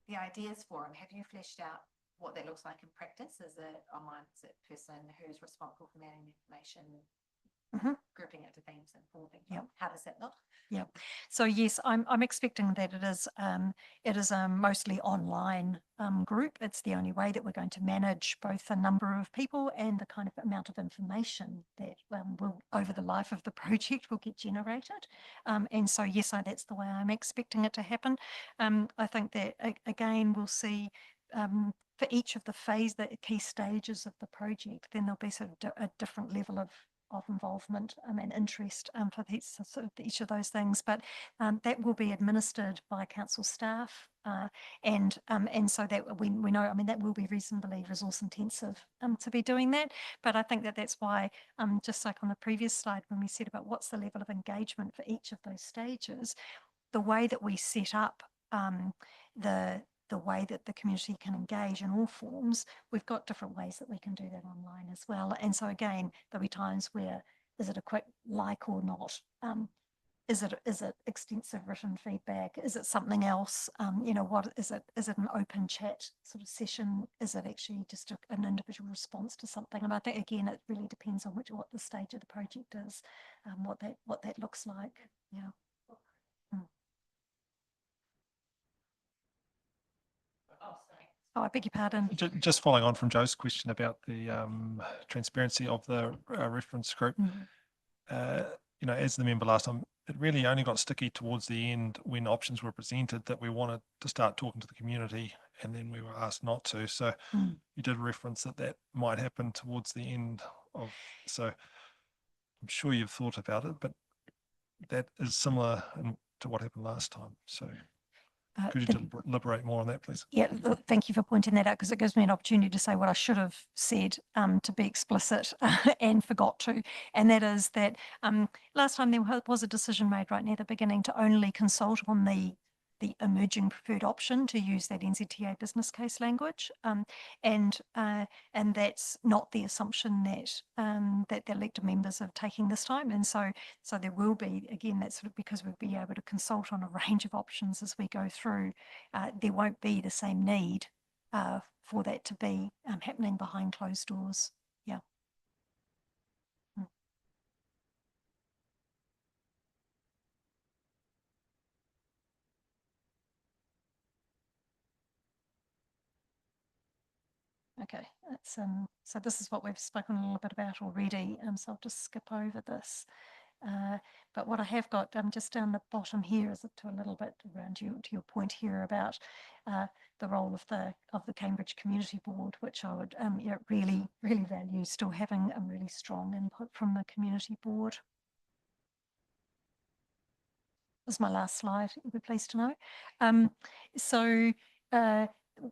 the Ideas Forum, have you fleshed out what that looks like in practice? Is it online? Is it person who's responsible for managing information, grouping it to themes and forming? Yep. How does that look? Yeah. So yes, I'm expecting that it is a mostly online group. It's the only way that we're going to manage both the number of people and the kind of amount of information that will, over the life of the project, will get generated. And so yes, that's the way I'm expecting it to happen. I think that again we'll see for each of the key stages of the project, then there'll be sort of a different level of involvement and interest for each of those things, but that will be administered by council staff, and so that we know, I mean, that will be reasonably resource intensive to be doing that. But I think that that's why, just like on the previous slide when we said about what's the level of engagement for each of those stages, the way that we set up the way that the community can engage in all forms, we've got different ways that we can do that online as well. And so again, there'll be times where, is it a quick like or not? Is it extensive written feedback? Is it something else? You know, what is it? Is it an open chat sort of session? Is it actually just an individual response to something? And I think again, it really depends on what the stage of the project is, what that looks like. Yeah. Oh, I beg your pardon. Just following on from Joe's question about the transparency of the reference group. You know, as the member last time, it really only got sticky towards the end when options were presented that we wanted to start talking to the community, and then we were asked not to. So you did reference that might happen towards the end of, so I'm sure you've thought about it, but that is similar to what happened last time. So could you elaborate more on that, please? Yeah, thank you for pointing that out, because it gives me an opportunity to say what I should have said to be explicit and forgot to. And that is that last time there was a decision made right near the beginning to only consult on the emerging preferred option, to use that NZTA business case language, and that's not the assumption that that the elected members are taking this time. And so there will be, again, that's sort of because we'll be able to consult on a range of options as we go through. There won't be the same need for that to be happening behind closed doors. Yeah. Okay, that's so this is what we've spoken a little bit about already, so I'll just skip over this. But what I have got just down the bottom here is to a little bit around to your point here about the role of the Cambridge Community Board, which I would really value still having a really strong input from the community board. This is my last slide, you'll be pleased to know. So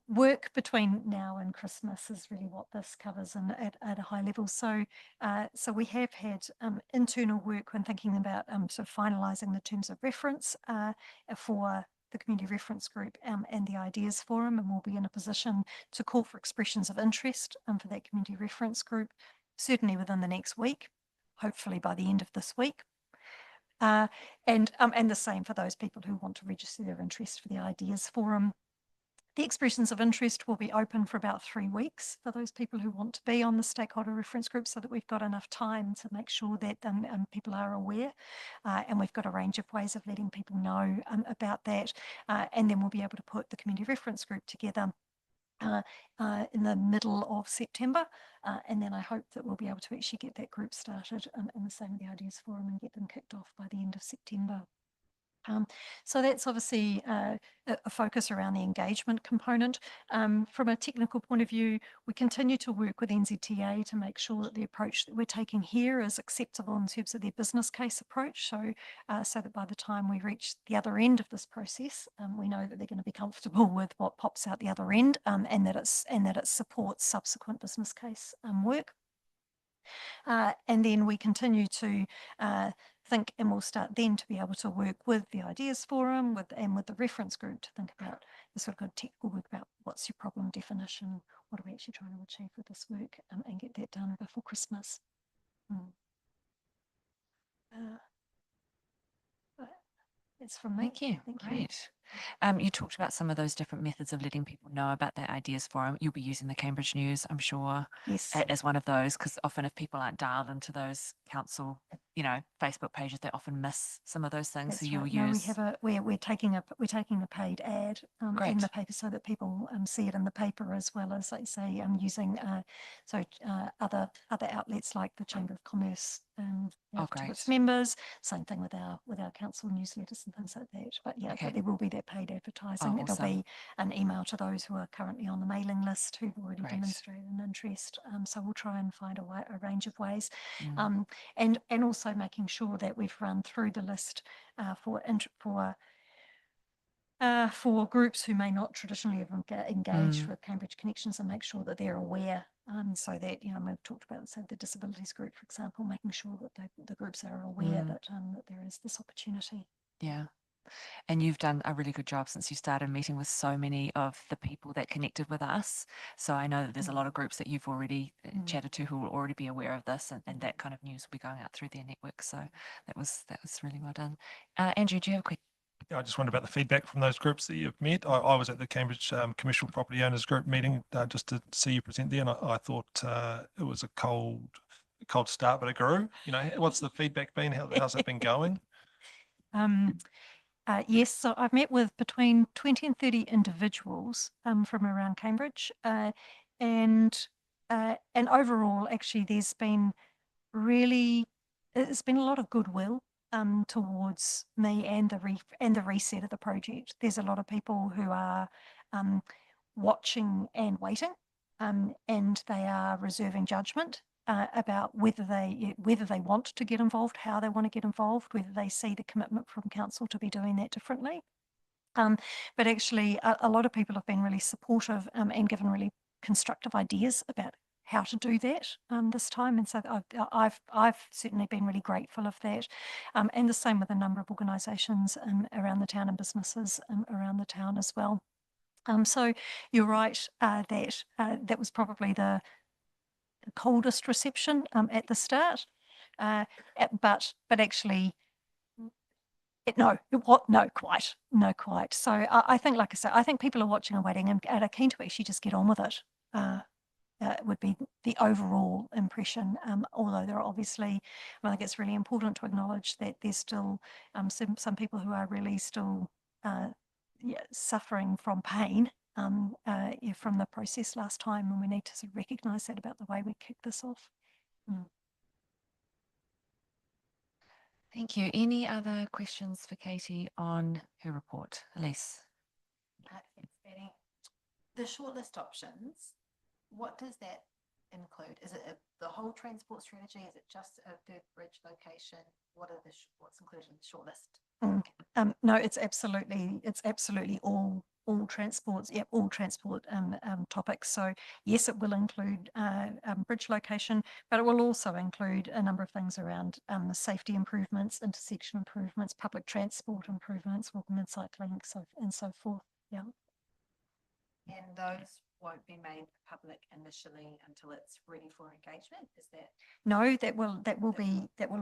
work between now and Christmas is really what this covers, and at a high level. So so we have had internal work when thinking about sort of finalising the terms of reference for the community reference group and the Ideas Forum, and we'll be in a position to call for expressions of interest for that community reference group, certainly within the next week, hopefully by the end of this week. And the same for those people who want to register their interest for the Ideas Forum. The expressions of interest will be open for about 3 weeks for those people who want to be on the stakeholder reference group, so that we've got enough time to make sure that people are aware, and we've got a range of ways of letting people know about that, and then we'll be able to put the community reference group together in the middle of September, and then I hope that we'll be able to actually get that group started, and the same with the Ideas Forum, and get them kicked off by the end of September. So that's obviously a focus around the engagement component. From a technical point of view, we continue to work with NZTA to make sure that the approach that we're taking here is acceptable in terms of their business case approach. So, so that by the time we reach the other end of this process, we know that they're going to be comfortable with what pops out the other end, and that it supports subsequent business case work. And then we continue to think, and we'll start then to be able to work with the Ideas Forum and with the reference group to think about the sort of technical work about what's your problem definition, what are we actually trying to achieve with this work, and get that done before Christmas. That's from me. Thank you. Thank you. Great. You talked about some of those different methods of letting people know about that Ideas Forum. You'll be using the Cambridge News, I'm sure, Yes. as one of those, because often if people aren't dialed into those council, Facebook pages, they often miss some of those things. That's So you'll right. No, use. we're taking a paid ad in Great. the paper so that people see it in the paper, as well as, like say, using other outlets like the Chamber of Commerce to great. its members. Same thing with our council newsletters and things like that. But yeah, Okay. but there will be that paid advertising. There'll awesome. be an email to those who are currently on the mailing list who've already Great. demonstrated an interest. So we'll try and find a range of ways. Mm. And also making sure that we've run through the list for groups who may not traditionally have engaged with Cambridge Connections, and make sure that they're aware. So that, we've talked about, say, the disabilities group, for example, making sure that the groups are aware that there is this opportunity. Yeah. And you've done a really good job since you started meeting with so many of the people that connected with us. So I know that there's a lot of groups that you've already chatted to who will already be aware of this, and that kind of news will be going out through their network. So that was really well done. Andrew, do you have a question? Yeah, I just wondered about the feedback from those groups that you've met. I was at the Cambridge Commercial Property Owners Group meeting just to see you present there, and I thought it was a cold start, but it grew. What's the feedback been? How's it been going? Yes, so I've met with between 20 and 30 individuals from around Cambridge, and overall, actually, there's been a lot of goodwill towards me and the reset of the project. There's a lot of people who are watching and waiting, and they are reserving judgment about whether they want to get involved, how they want to get involved, whether they see the commitment from council to be doing that differently. But actually, a lot of people have been really supportive and given really constructive ideas about how to do that this time, and so I've certainly been really grateful of that, and the same with a number of organisations around the town and businesses around the town as well. So you're right that was probably the coldest reception at the start, but actually, not quite. So I think, like I said, I think people are watching and waiting and are keen to actually just get on with it. Would be the overall impression. Although there are obviously, I think it's really important to acknowledge that there's still some people who are really still suffering from pain from the process last time, and we need to sort of recognise that about the way we kick this off. Thank you. Any other questions for Katie on her report? Elise? Thanks, Betty. The shortlist options, what does that include? Is it the whole transport strategy? Is it just a third bridge location? What's included in the shortlist? No, it's absolutely all transports. Yep, all transport topics. So yes, it will include bridge location, but it will also include a number of things around safety improvements, intersection improvements, public transport improvements, walking and cycling, and so forth. Yeah. And those won't be made public initially until it's ready for engagement. Is that? No, that will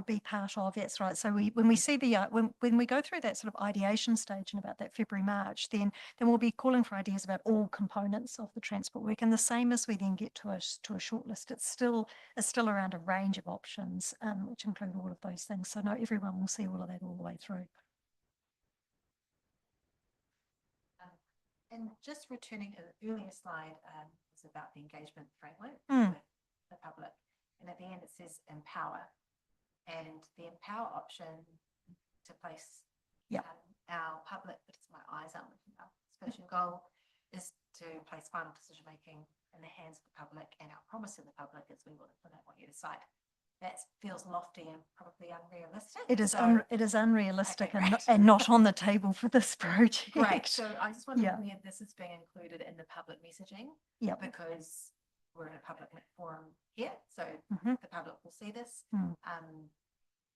be part of. That's right. So when we see the when we go through that sort of ideation stage in about that February, March, then we'll be calling for ideas about all components of the transport work. And the same as we then get to a shortlist, it's still around a range of options, which include all of those things. So no, everyone will see all of that all the way through. And just returning to the earlier slide was about the engagement framework with the public. And at the end it says empower. And the empower option to place our public, but it's my eyes aren't looking up. Special goal is to place final decision making in the hands of the public, and our promise to the public is we will implement what you decide. That feels lofty and probably unrealistic. It is, So- it is unrealistic Okay, and, great. and not on the table for this project. Great, so I just wondered Yeah. where this is being included in the public messaging, Yep. because we're in a public forum here, so Mhm. the public will see this. Mm.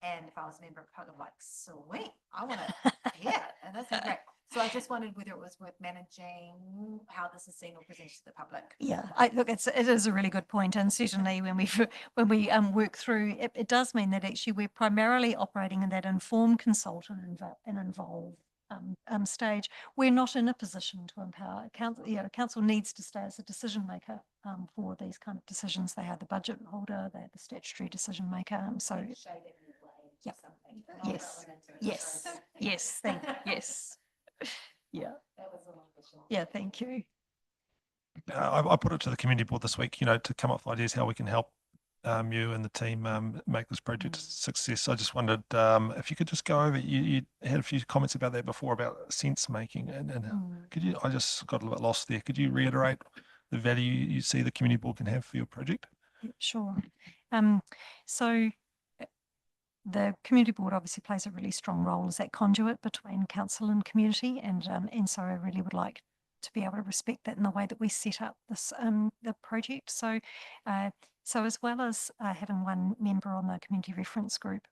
And if I was a member of the public, I'm like, sweet, I want to hear it, and that's great. So I just wondered whether it was worth managing how this is seen or presented to the public. Yeah, look, it is a really good point, and certainly when we work through, it does mean that actually we're primarily operating in that informed, consult and involve stage. We're not in a position to empower council. Council needs to stay as a decision maker for these kind of decisions. They are the budget holder, they're the statutory decision maker. So Show that you blame Yep. something. and I'll Yes. go into it, yes, so- yes, yes, yeah, That was a long question. yeah. Thank you. I put it to the community board this week, to come up with ideas how we can help you and the team make this project a success. I just wondered if you could just go over, you had a few comments about that before about sense making, and could you, I just got a little bit lost there. Could you reiterate the value you see the community board can have for your project? Sure. So the community board obviously plays a really strong role as that conduit between council and community, and so I really would like to be able to respect that in the way that we set up this the project. So as well as having one member on the community reference group,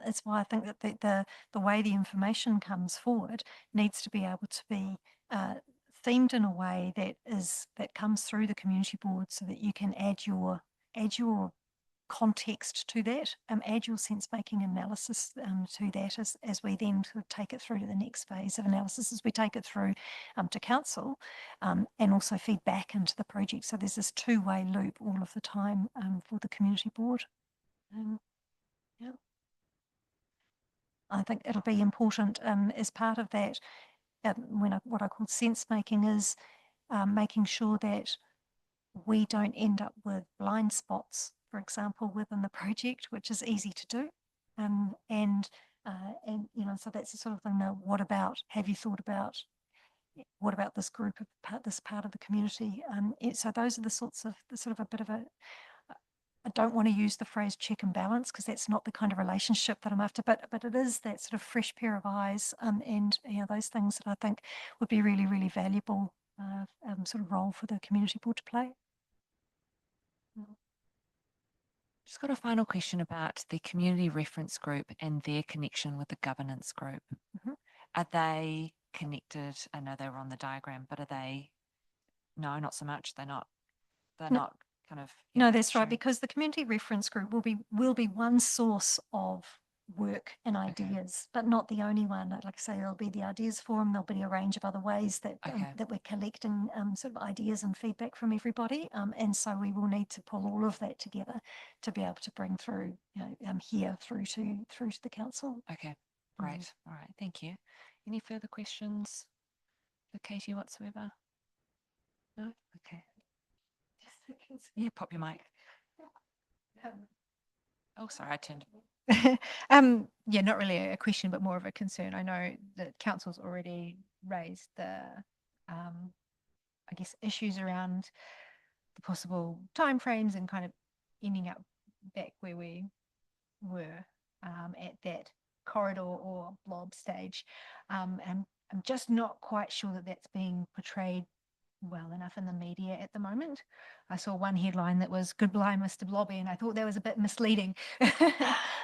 it's why I think that the way the information comes forward needs to be able to be themed in a way that comes through the community board, so that you can add your context to that, add your sense-making analysis to that as we then sort of take it through to the next phase of analysis, as we take it through to council, and also feed back into the project. So there's this two-way loop all of the time for the community board. Yeah. I think it'll be important as part of that, what I call sense-making is making sure that we don't end up with blind spots, for example, within the project, which is easy to do. So that's the sort of thing that, have you thought about, what about this group of this part of the community? So those are the sort of a bit of a, I don't want to use the phrase check and balance, because that's not the kind of relationship that I'm after, but it is that sort of fresh pair of eyes, and those things that I think would be really, really valuable sort of role for the community board to play. Just got a final question about the community reference group and their connection with the governance group. Mhm. Are they connected? I know they were on the diagram, but are they? No, not so much. They're not kind of. No, that's right, sharing. because the community reference group will be one source of work and ideas, but not the only one. Like I say, there'll be the ideas forum, there'll be a range of other ways that Okay. that we're collecting sort of ideas and feedback from everybody, and so we will need to pull all of that together to be able to bring through here through to the council. Okay, great. All right, thank you. Any further questions for Katie whatsoever? No? Okay. Yeah, pop your mic. Oh, sorry, I turned. Yeah, not really a question, but more of a concern. I know that council's already raised the, I guess, issues around the possible timeframes and kind of ending up back where we were at that corridor or blob stage. And I'm just not quite sure that that's being portrayed well enough in the media at the moment. I saw one headline that was "Goodbye, Mr. Blobby," and I thought that was a bit misleading.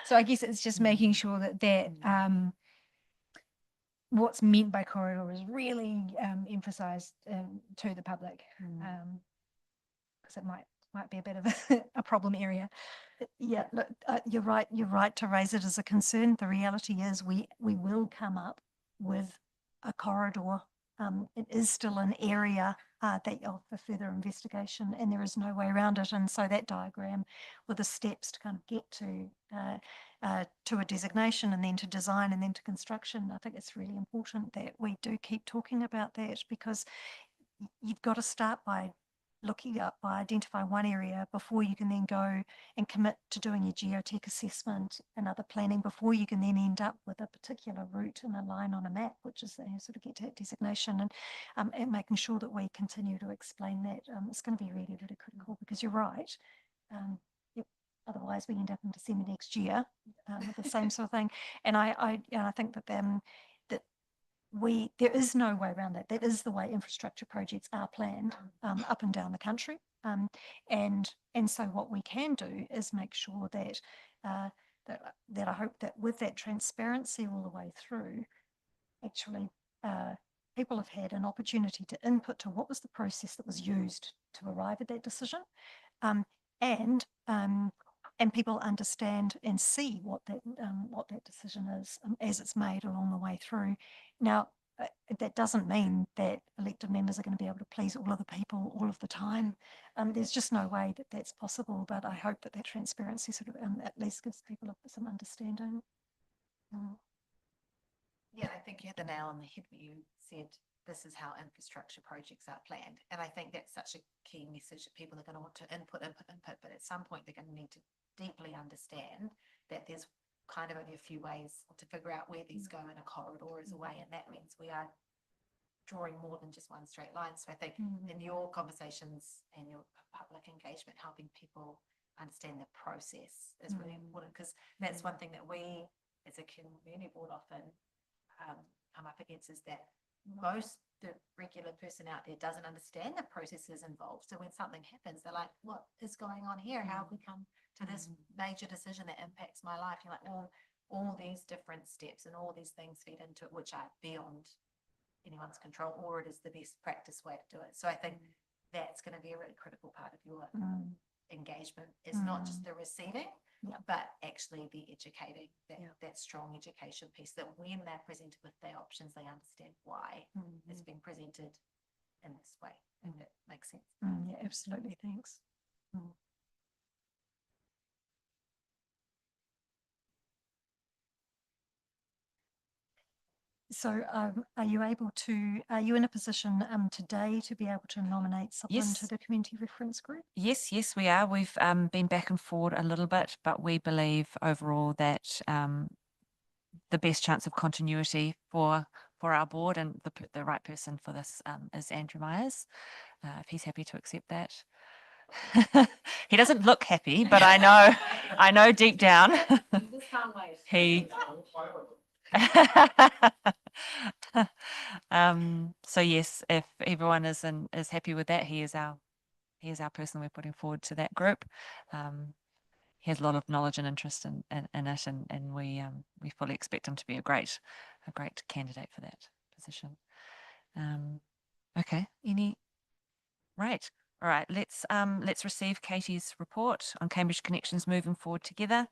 So I guess it's just making sure that what's meant by corridor is really emphasized to the public, because it might be a bit of a problem area. Yeah, look, you're right. You're right to raise it as a concern. The reality is we will come up with a corridor. It is still an area that for further investigation, and there is no way around it. And so that diagram with the steps to kind of get to a designation, and then to design, and then to construction, I think it's really important that we do keep talking about that, because you've got to start by looking up or identify one area before you can then go and commit to doing your geotech assessment and other planning before you can then end up with a particular route and a line on a map, which is sort of get to that designation, and making sure that we continue to explain that. It's going to be really, really critical because you're right. Yep, otherwise we end up in December next year with the same sort of thing. And I think that there is no way around that. That is the way infrastructure projects are planned up and down the country. And so what we can do is make sure that that I hope that with that transparency all the way through, actually people have had an opportunity to input to what was the process that was used to arrive at that decision, and people understand and see what that decision is as it's made along the way through. Now, that doesn't mean that elected members are going to be able to please all of the people all of the time. There's just no way that that's possible, but I hope that transparency sort of at least gives people some understanding. Yeah, I think you hit the nail on the head when you said this is how infrastructure projects are planned. And I think that's such a key message that people are going to want to input, but at some point they're going to need to deeply understand that there's kind of only a few ways to figure out where these go, in a corridor is a way, and that means we are drawing more than just one straight line. So I think in your conversations and your public engagement, helping people understand the process is really important, because that's one thing that we as a community board often come up against, is that the regular person out there doesn't understand the processes involved. So when something happens, they're like, what is going on here? How have we come to this major decision that impacts my life? You're like, well, all these different steps and all these things feed into it, which are beyond anyone's control, or it is the best practice way to do it. So I think that's going to be a really critical part of your engagement, is not just the receiving, but actually the educating, that strong education piece, that when they're presented with their options, they understand why it's been presented in this way. If that makes sense. Yeah, absolutely. Thanks. So are you in a position today to be able to nominate someone to the community reference group? Yes, we are. We've been back and forward a little bit, but we believe overall that the best chance of continuity for our board and the right person for this is Andrew Myers, if he's happy to accept that. He doesn't look happy, but I know deep down he. So yes, if everyone is happy with that, he is our person we're putting forward to that group. He has a lot of knowledge and interest in it, and we fully expect him to be a great candidate for that position. Okay, right. All right, let's receive Katie's report on Cambridge Connections moving forward together.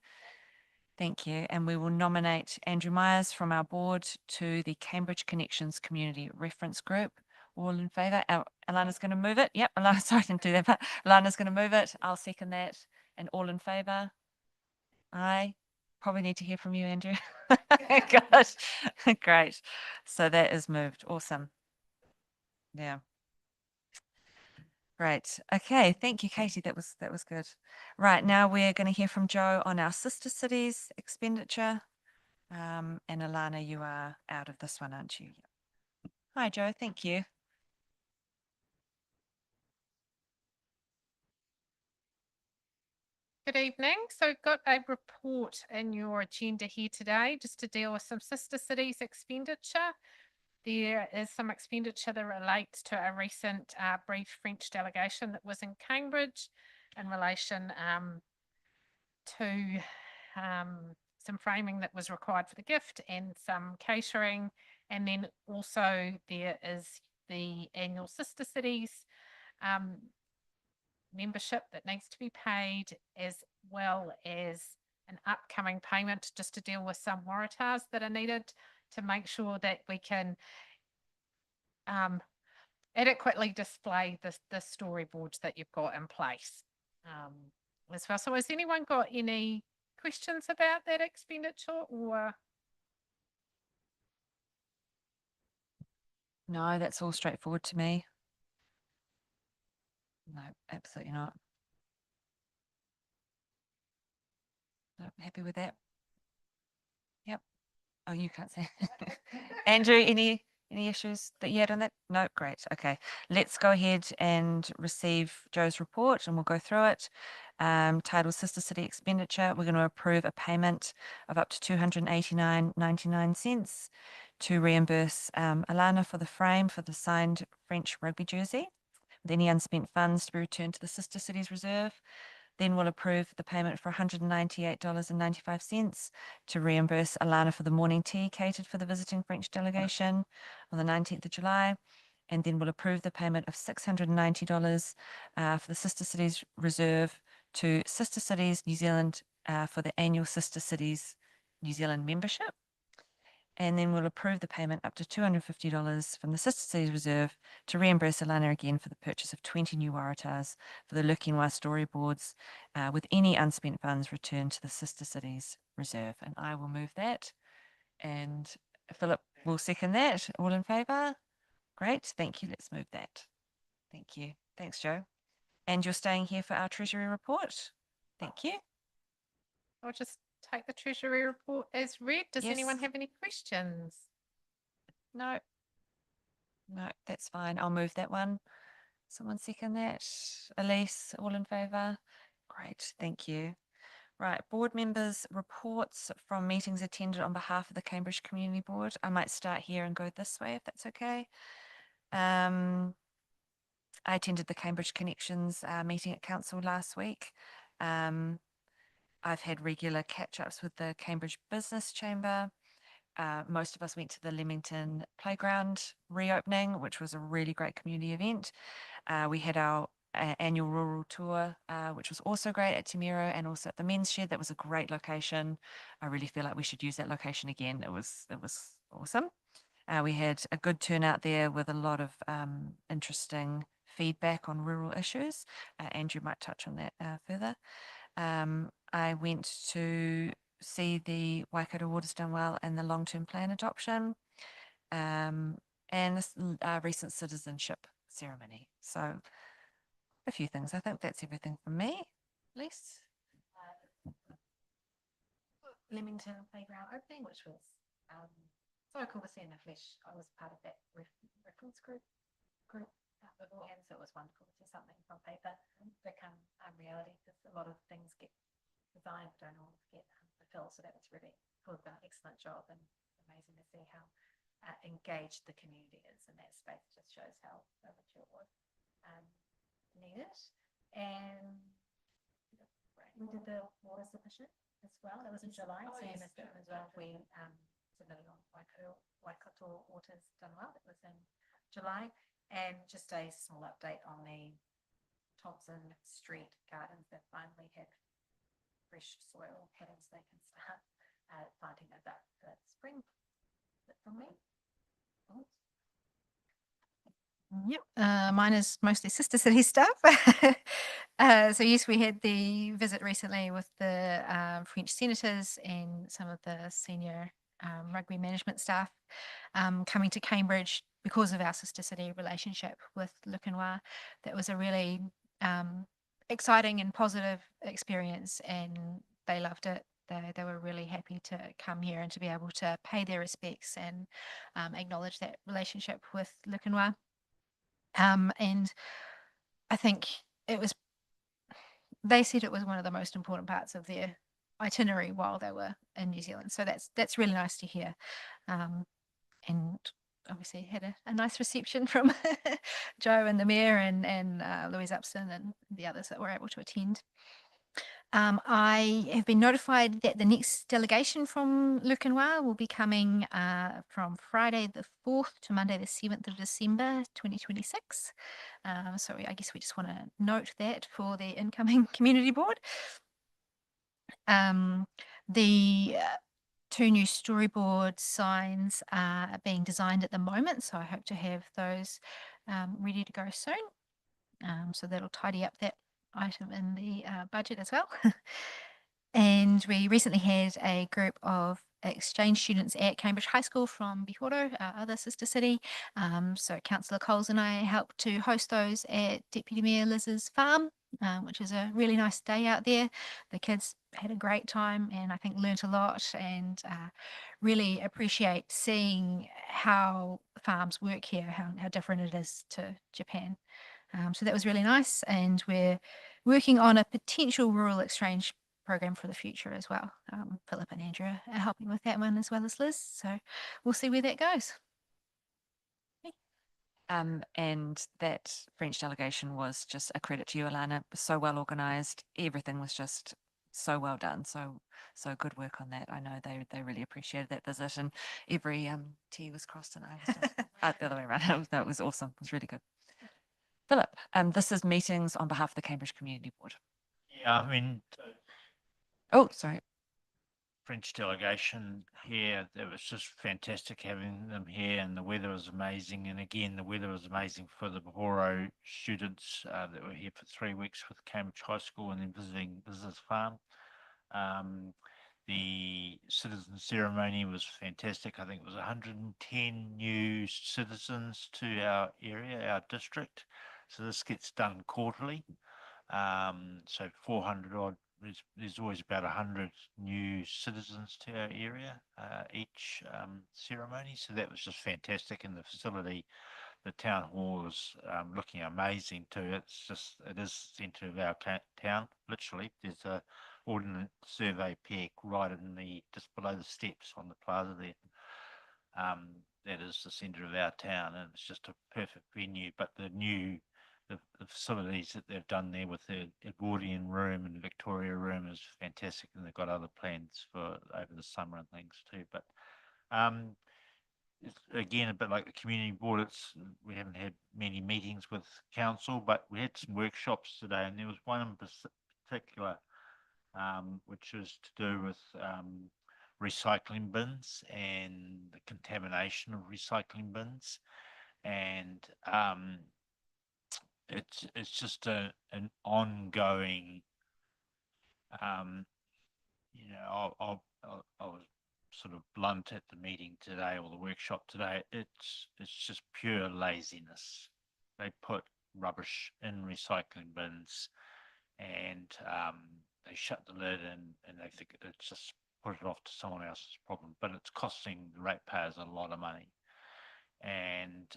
Thank you. And we will nominate Andrew Myers from our board to the Cambridge Connections Community Reference Group. All in favour? Alana's going to move it. Yep, Alana, sorry, I didn't do that, but Alana's going to move it. I'll second that. And all in favour? Aye. Probably need to hear from you, Andrew. Gosh, great. So that is moved. Awesome. Yeah. Great. Okay. Thank you, Katie. That was good. Right. Now we're going to hear from Joe on our sister cities expenditure. And Alana, you are out of this one, aren't you? Hi, Joe. Thank you. Good evening. So we've got a report in your agenda here today just to deal with some sister cities expenditure. There is some expenditure that relates to a recent brief French delegation that was in Cambridge in relation to some framing that was required for the gift and some catering. And then also there is the annual Sister Cities membership that needs to be paid, as well as an upcoming payment just to deal with some waratahs that are needed to make sure that we can adequately display the storyboards that you've got in place as well. So has anyone got any questions about that expenditure, or? No, that's all straightforward to me. No, absolutely not. No, happy with that? Yep. Oh, you can't say. Andrew, any issues that you had on that? No, great. Okay, let's go ahead and receive Joe's report and we'll go through it. Titled Sister City Expenditure, we're going to approve a payment of up to $289.99 to reimburse Alana for the frame for the signed French rugby jersey, with any unspent funds to be returned to the Sister Cities Reserve. Then we'll approve the payment for $198.95 to reimburse Alana for the morning tea catered for the visiting French delegation on the 19th of July. And then we'll approve the payment of $690 for the Sister Cities Reserve to Sister Cities New Zealand for the annual Sister Cities New Zealand membership. And then we'll approve the payment up to $250 from the Sister Cities Reserve to reimburse Alana again for the purchase of 20 new waratahs for the Le Quinois storyboards, with any unspent funds returned to the Sister Cities Reserve. And I will move that. And Philip will second that. All in favour? Great. Thank you. Let's move that. Thank you. Thanks, Joe. And you're staying here for our Treasury report. Thank you. I'll just take the Treasury report as read. Does anyone Yes. have any questions? No. No, that's fine. I'll move that one. Someone second that. Elise, all in favour? Great, thank you. Right, board members' reports from meetings attended on behalf of the Cambridge Community Board. I might start here and go this way if that's okay. I attended the Cambridge Connections meeting at council last week. I've had regular catch-ups with the Cambridge Business Chamber. Most of us went to the Leamington Playground reopening, which was a really great community event. We had our annual rural tour, which was also great at Te Miro and also at the Men's Shed. That was a great location. I really feel like we should use that location again. It was awesome. We had a good turnout there with a lot of interesting feedback on rural issues. Andrew might touch on that further. I went to see the Waikato Waters Done Well and the long-term plan adoption, and this recent citizenship ceremony. So a few things. I think that's everything from me. Lise? Leamington Playground opening, which was so cool to see in the flesh. I was part of that reference group beforehand, so it was wonderful to see something from paper become reality, because a lot of things get designed don't always get fulfilled. So that was really cool. An excellent job, and amazing to see how engaged the community is in that space. Just shows how mature it was needed. And we did the water submission as well. That was in July, same as well. We submitted on Waikato Waters Done Well. That was in July. And just a small update on the Thompson Street gardens that finally had fresh soil headings. They can start planting those up for spring. That's from me. Yep, mine is mostly Sister City stuff. So yes, we had the visit recently with the French senators and some of the senior rugby management staff coming to Cambridge because of our Sister City relationship with Le Quinois. That was a really exciting and positive experience, and they loved it. They were really happy to come here and to be able to pay their respects and acknowledge that relationship with Le Quinois. And I think they said it was one of the most important parts of their itinerary while they were in New Zealand. So that's really nice to hear. And obviously had a nice reception from Joe and the Mayor and Louise Upson and the others that were able to attend. I have been notified that the next delegation from Le Quinois will be coming from Friday the 4th to Monday the 7th of December 2026. So I guess we just want to note that for the incoming community board. The two new storyboard signs are being designed at the moment, so I hope to have those ready to go soon. So that'll tidy up that item in the budget as well. And we recently had a group of exchange students at Cambridge High School from Bihoro, our other sister city. So Councillor Coles and I helped to host those at Deputy Mayor Liz's farm, which is a really nice day out there. The kids had a great time and I think learnt a lot, and really appreciate seeing how farms work here, how different it is to Japan. So that was really nice, and we're working on a potential rural exchange program for the future as well. Philip and Andrew are helping with that one as well as Liz. So we'll see where that goes. And that French delegation was just a credit to you, Alana. So well organised. Everything was just so well done. So good work on that. I know they really appreciated that visit, and every T was crossed and I was just the other way around. That was awesome. It was really good. Philip, this is meetings on behalf of the Cambridge Community Board. Yeah, I mean, Oh, sorry. French delegation here, it was just fantastic having them here, and the weather was amazing. And again, the weather was amazing for the Bihoro students that were here for 3 weeks with Cambridge High School and then visiting Liz's farm. The citizen ceremony was fantastic. I think it was 110 new citizens to our area, our district. So this gets done quarterly. So 400 odd. There's always about 100 new citizens to our area each ceremony. So that was just fantastic. And the facility, the town hall is looking amazing too. It is the centre of our town, literally. There's a ordnance survey peg right in just below the steps on the plaza there. That is the centre of our town, and it's just a perfect venue. But the facilities that they've done there with the Edwardian room and Victoria room is fantastic, and they've got other plans for over the summer and things too. But it's, again, a bit like the community board, we haven't had many meetings with council, but we had some workshops today, and there was one in particular which was to do with recycling bins and the contamination of recycling bins, and it's just an ongoing, you know, I was sort of blunt at the meeting today or the workshop today. It's just pure laziness. They put rubbish in recycling bins, and they shut the lid and they think it's just put it off to someone else's problem, but it's costing the ratepayers a lot of money. And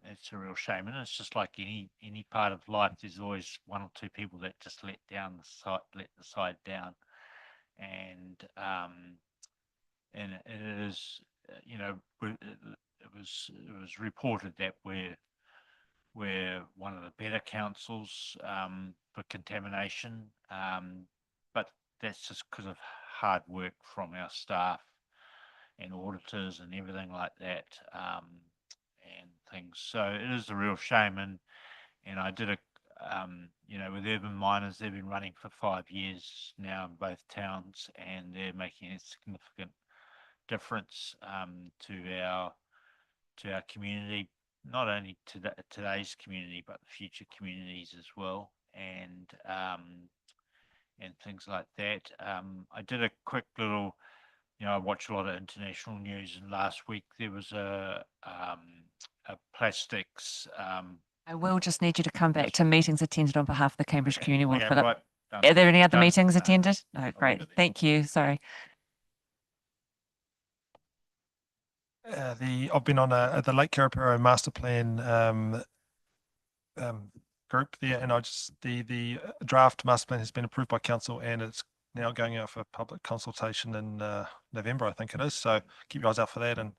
it's a real shame. And it's just like any part of life, there's always one or two people that just let the side down. And it is, you know, it was reported that we're one of the better councils for contamination, but that's just because of hard work from our staff and auditors and everything like that, and things. So it is a real shame. And I did you know, with Urban Miners, they've been running for 5 years now in both towns, and they're making a significant difference to our community, not only to today's community, but the future communities as well, and things like that. I did a quick little, you know, I watch a lot of international news, and last week there was a plastics. I will just need you to come back to meetings attended on behalf of the Cambridge Community Board, Okay, Philip. right, done. Are there any other Done. meetings attended? No, great. leave it there. Thank you. Sorry. I've been on the Lake Karapiro Master Plan group there, and the draft master plan has been approved by council, and it's now going out for public consultation in November, I think it is. So keep your eyes out for that. And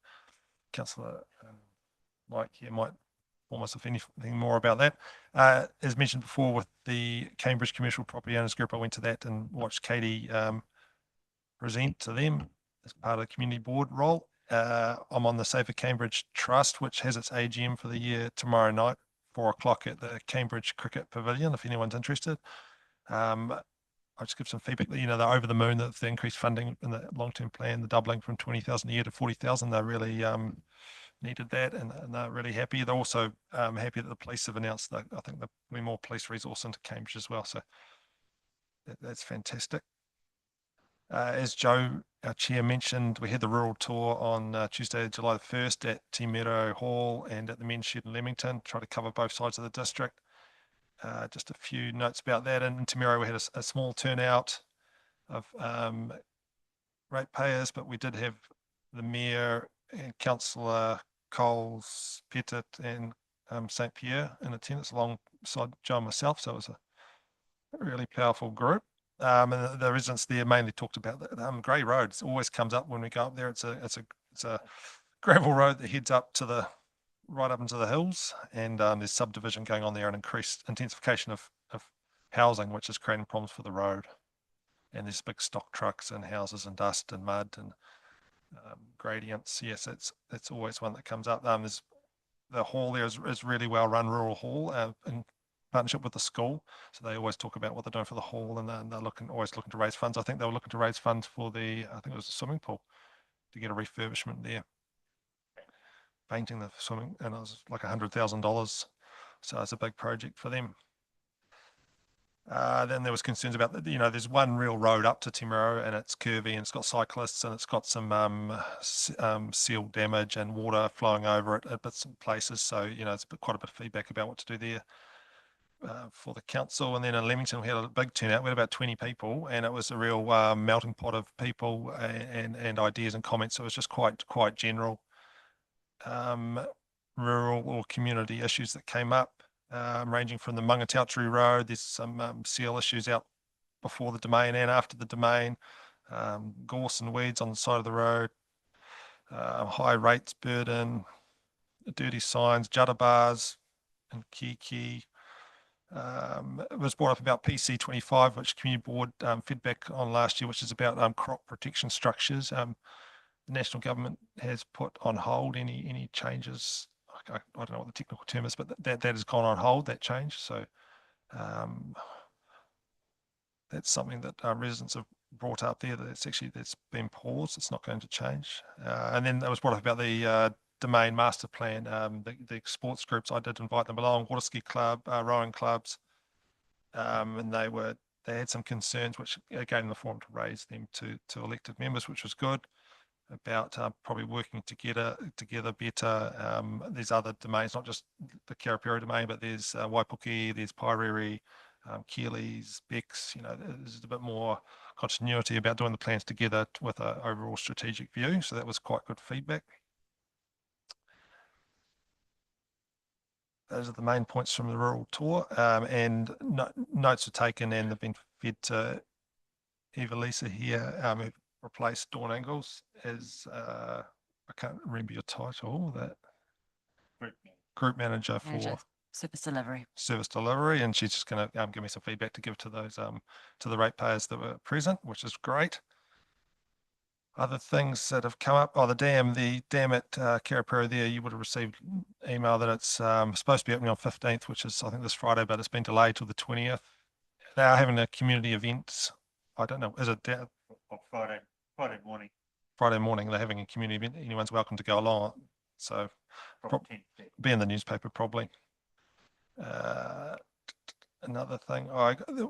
Councillor Mike here might inform us if anything more about that. As mentioned before, with the Cambridge Commercial Property Owners Group, I went to that and watched Katie present to them as part of the community board role. I'm on the Safer Cambridge Trust, which has its AGM for the year tomorrow night, 4 o'clock at the Cambridge Cricket Pavilion, if anyone's interested. I'll just give some feedback that, you know, they're over the moon that the increased funding in the long-term plan, the doubling from 20,000 a year to 40,000, they really needed that, and they're really happy. They're also happy that the police have announced that I think there'll be more police resource into Cambridge as well. So that's fantastic. As Joe, our chair, mentioned, we had the rural tour on Tuesday, July the 1st at Te Mero Hall and at the Men's Shed in Leamington, try to cover both sides of the district. Just a few notes about that. In Te Mero, we had a small turnout of ratepayers, but we did have the Mayor and Councillor Coles, Pettit and St. Pierre in attendance alongside Joe and myself. So it was a really powerful group. And the residents there mainly talked about the Grey Road. It always comes up when we go up there. It's a gravel road that heads up to right up into the hills, and there's subdivision going on there and increased intensification of housing, which is creating problems for the road. And there's big stock trucks and houses and dust and mud and gradients. Yes, it's always one that comes up. There's the hall there is really well run, rural hall, in partnership with the school. So they always talk about what they're doing for the hall, and they're always looking to raise funds. I think they were looking to raise funds for I think it was the swimming pool, to get a refurbishment there. Painting the swimming, and it was like $100,000. So it's a big project for them. Then there was concerns about there's one real road up to Te Mero, and it's curvy and it's got cyclists and it's got some seal damage and water flowing over it at bits and places. So, it's quite a bit of feedback about what to do there for the council. And then in Leamington, we had a big turnout. We had about 20 people, and it was a real melting pot of people and ideas and comments. So it was just quite general rural or community issues that came up. Ranging from the Mangatautari Road, there's some seal issues out before the domain and after the domain, gorse and weeds on the side of the road, high rates burden, dirty signs, jutta bars and Kiki. It was brought up about PC 25, which Community Board feedback on last year, which is about crop protection structures. The national government has put on hold any changes. I don't know what the technical term is, but that has gone on hold, that change. So that's something that residents have brought up there, that's been paused. It's not going to change. And then it was brought up about the domain master plan. The sports groups, I did invite them along, water ski club, rowing clubs, and they had some concerns, which gave them the forum to raise them to elected members, which was good, about probably working together better. There's other domains, not just the Karapiro domain, but there's Waipuki, there's Pairiri, Keeley's, Bex. There's a bit more continuity about doing the plans together with an overall strategic view. So that was quite good feedback. Those are the main points from the rural tour, and notes are taken and they've been fed to Eva Lisa here, who replaced Dawn Ingalls as I can't remember your title, that group manager for service delivery, and she's just going to give me some feedback to give to those to the ratepayers that were present, which is great. Other things that have come up, the dam at Karapiro there, you would have received email that it's supposed to be opening on 15th, which is I think this Friday, but it's been delayed till the 20th. They are having a community event. I don't know, is it Friday morning. Friday morning, they're having a community event. Anyone's welcome to go along. So be in the newspaper probably. Another thing,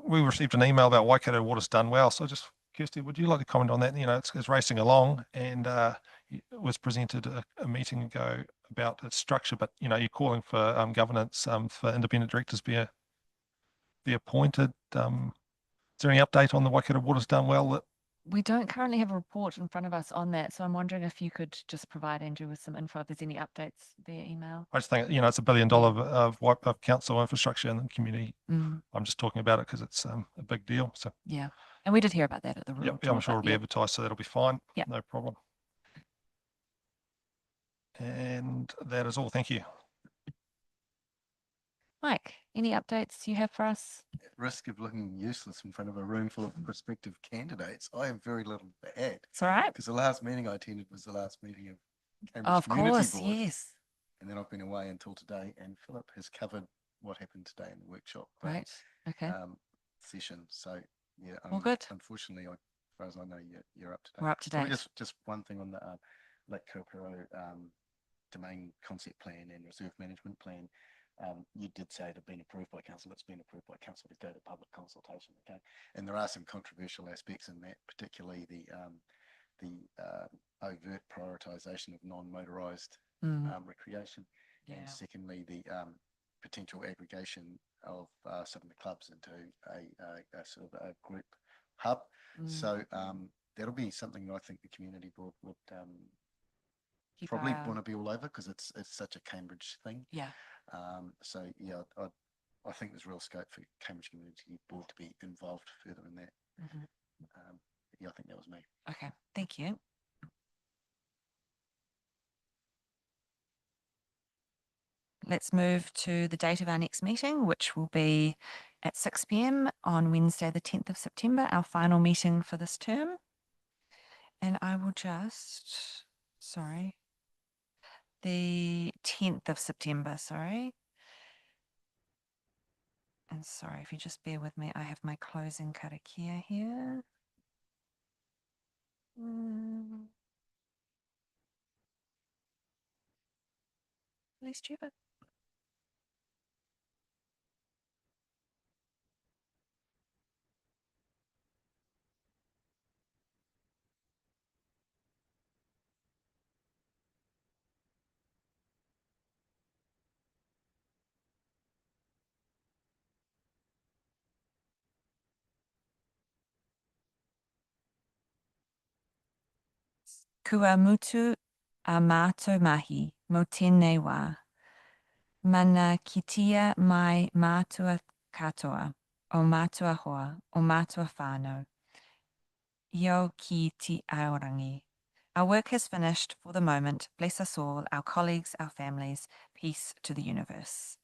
we received an email about Waikato Water's done well. So just, Kirsty, would you like to comment on that? It's racing along, and it was presented a meeting ago about its structure, but you're calling for governance for independent directors be appointed. Is there any update on the Waikato Water's done well? We don't currently have a report in front of us on that, so I'm wondering if you could just provide Andrew with some info if there's any updates via email. I just think it's $1 billion of council infrastructure in the community. I'm just talking about it because it's a big deal. So yeah, and we did hear about that at the rural tour, I'm sure it'll be advertised, so that'll be fine. Yeah, no problem. And that is all. Thank you. Mike, any updates you have for us? At risk of looking useless in front of a room full of prospective candidates, I have very little to add. It's all right. Because the last meeting I attended was the last meeting of Cambridge of Community course, Board. yes. And then I've been away until today, and Philip has covered what happened today in the workshop. Right. Okay. Session. So yeah. Well, good. Unfortunately, as far as I know, you're up to date. We're up to date. Just one thing on the Lake Karapiro domain concept plan and reserve management plan. You did say it had been approved by council. It's been approved by council to go to public consultation. Okay, and there are some controversial aspects in that, particularly the overt prioritisation of non-motorised recreation, and secondly the potential aggregation of some of the clubs into a sort of a group hub. So that'll be something that I think the community board would Keep probably our- want to be all over, because it's such a Cambridge thing. Yeah. So yeah, I think there's real scope for Cambridge Community Board to be involved further in that. Yeah, I think that was me. Okay, thank you. Let's move to the date of our next meeting, which will be at 6 p.m. on Wednesday, the 10th of September, our final meeting for this term. And I will just, sorry, the 10th of September, sorry. And sorry, if you just bear with me, I have my closing karakia here. Really stupid. Kua mutu a mātou mahi mo tēnei wā. Mana kitia mai mātua katoa, o mātua hoa, o mātua whānau. Io ki te aorangi. Our work has finished for the moment. Bless us all, our colleagues, our families. Peace to the universe.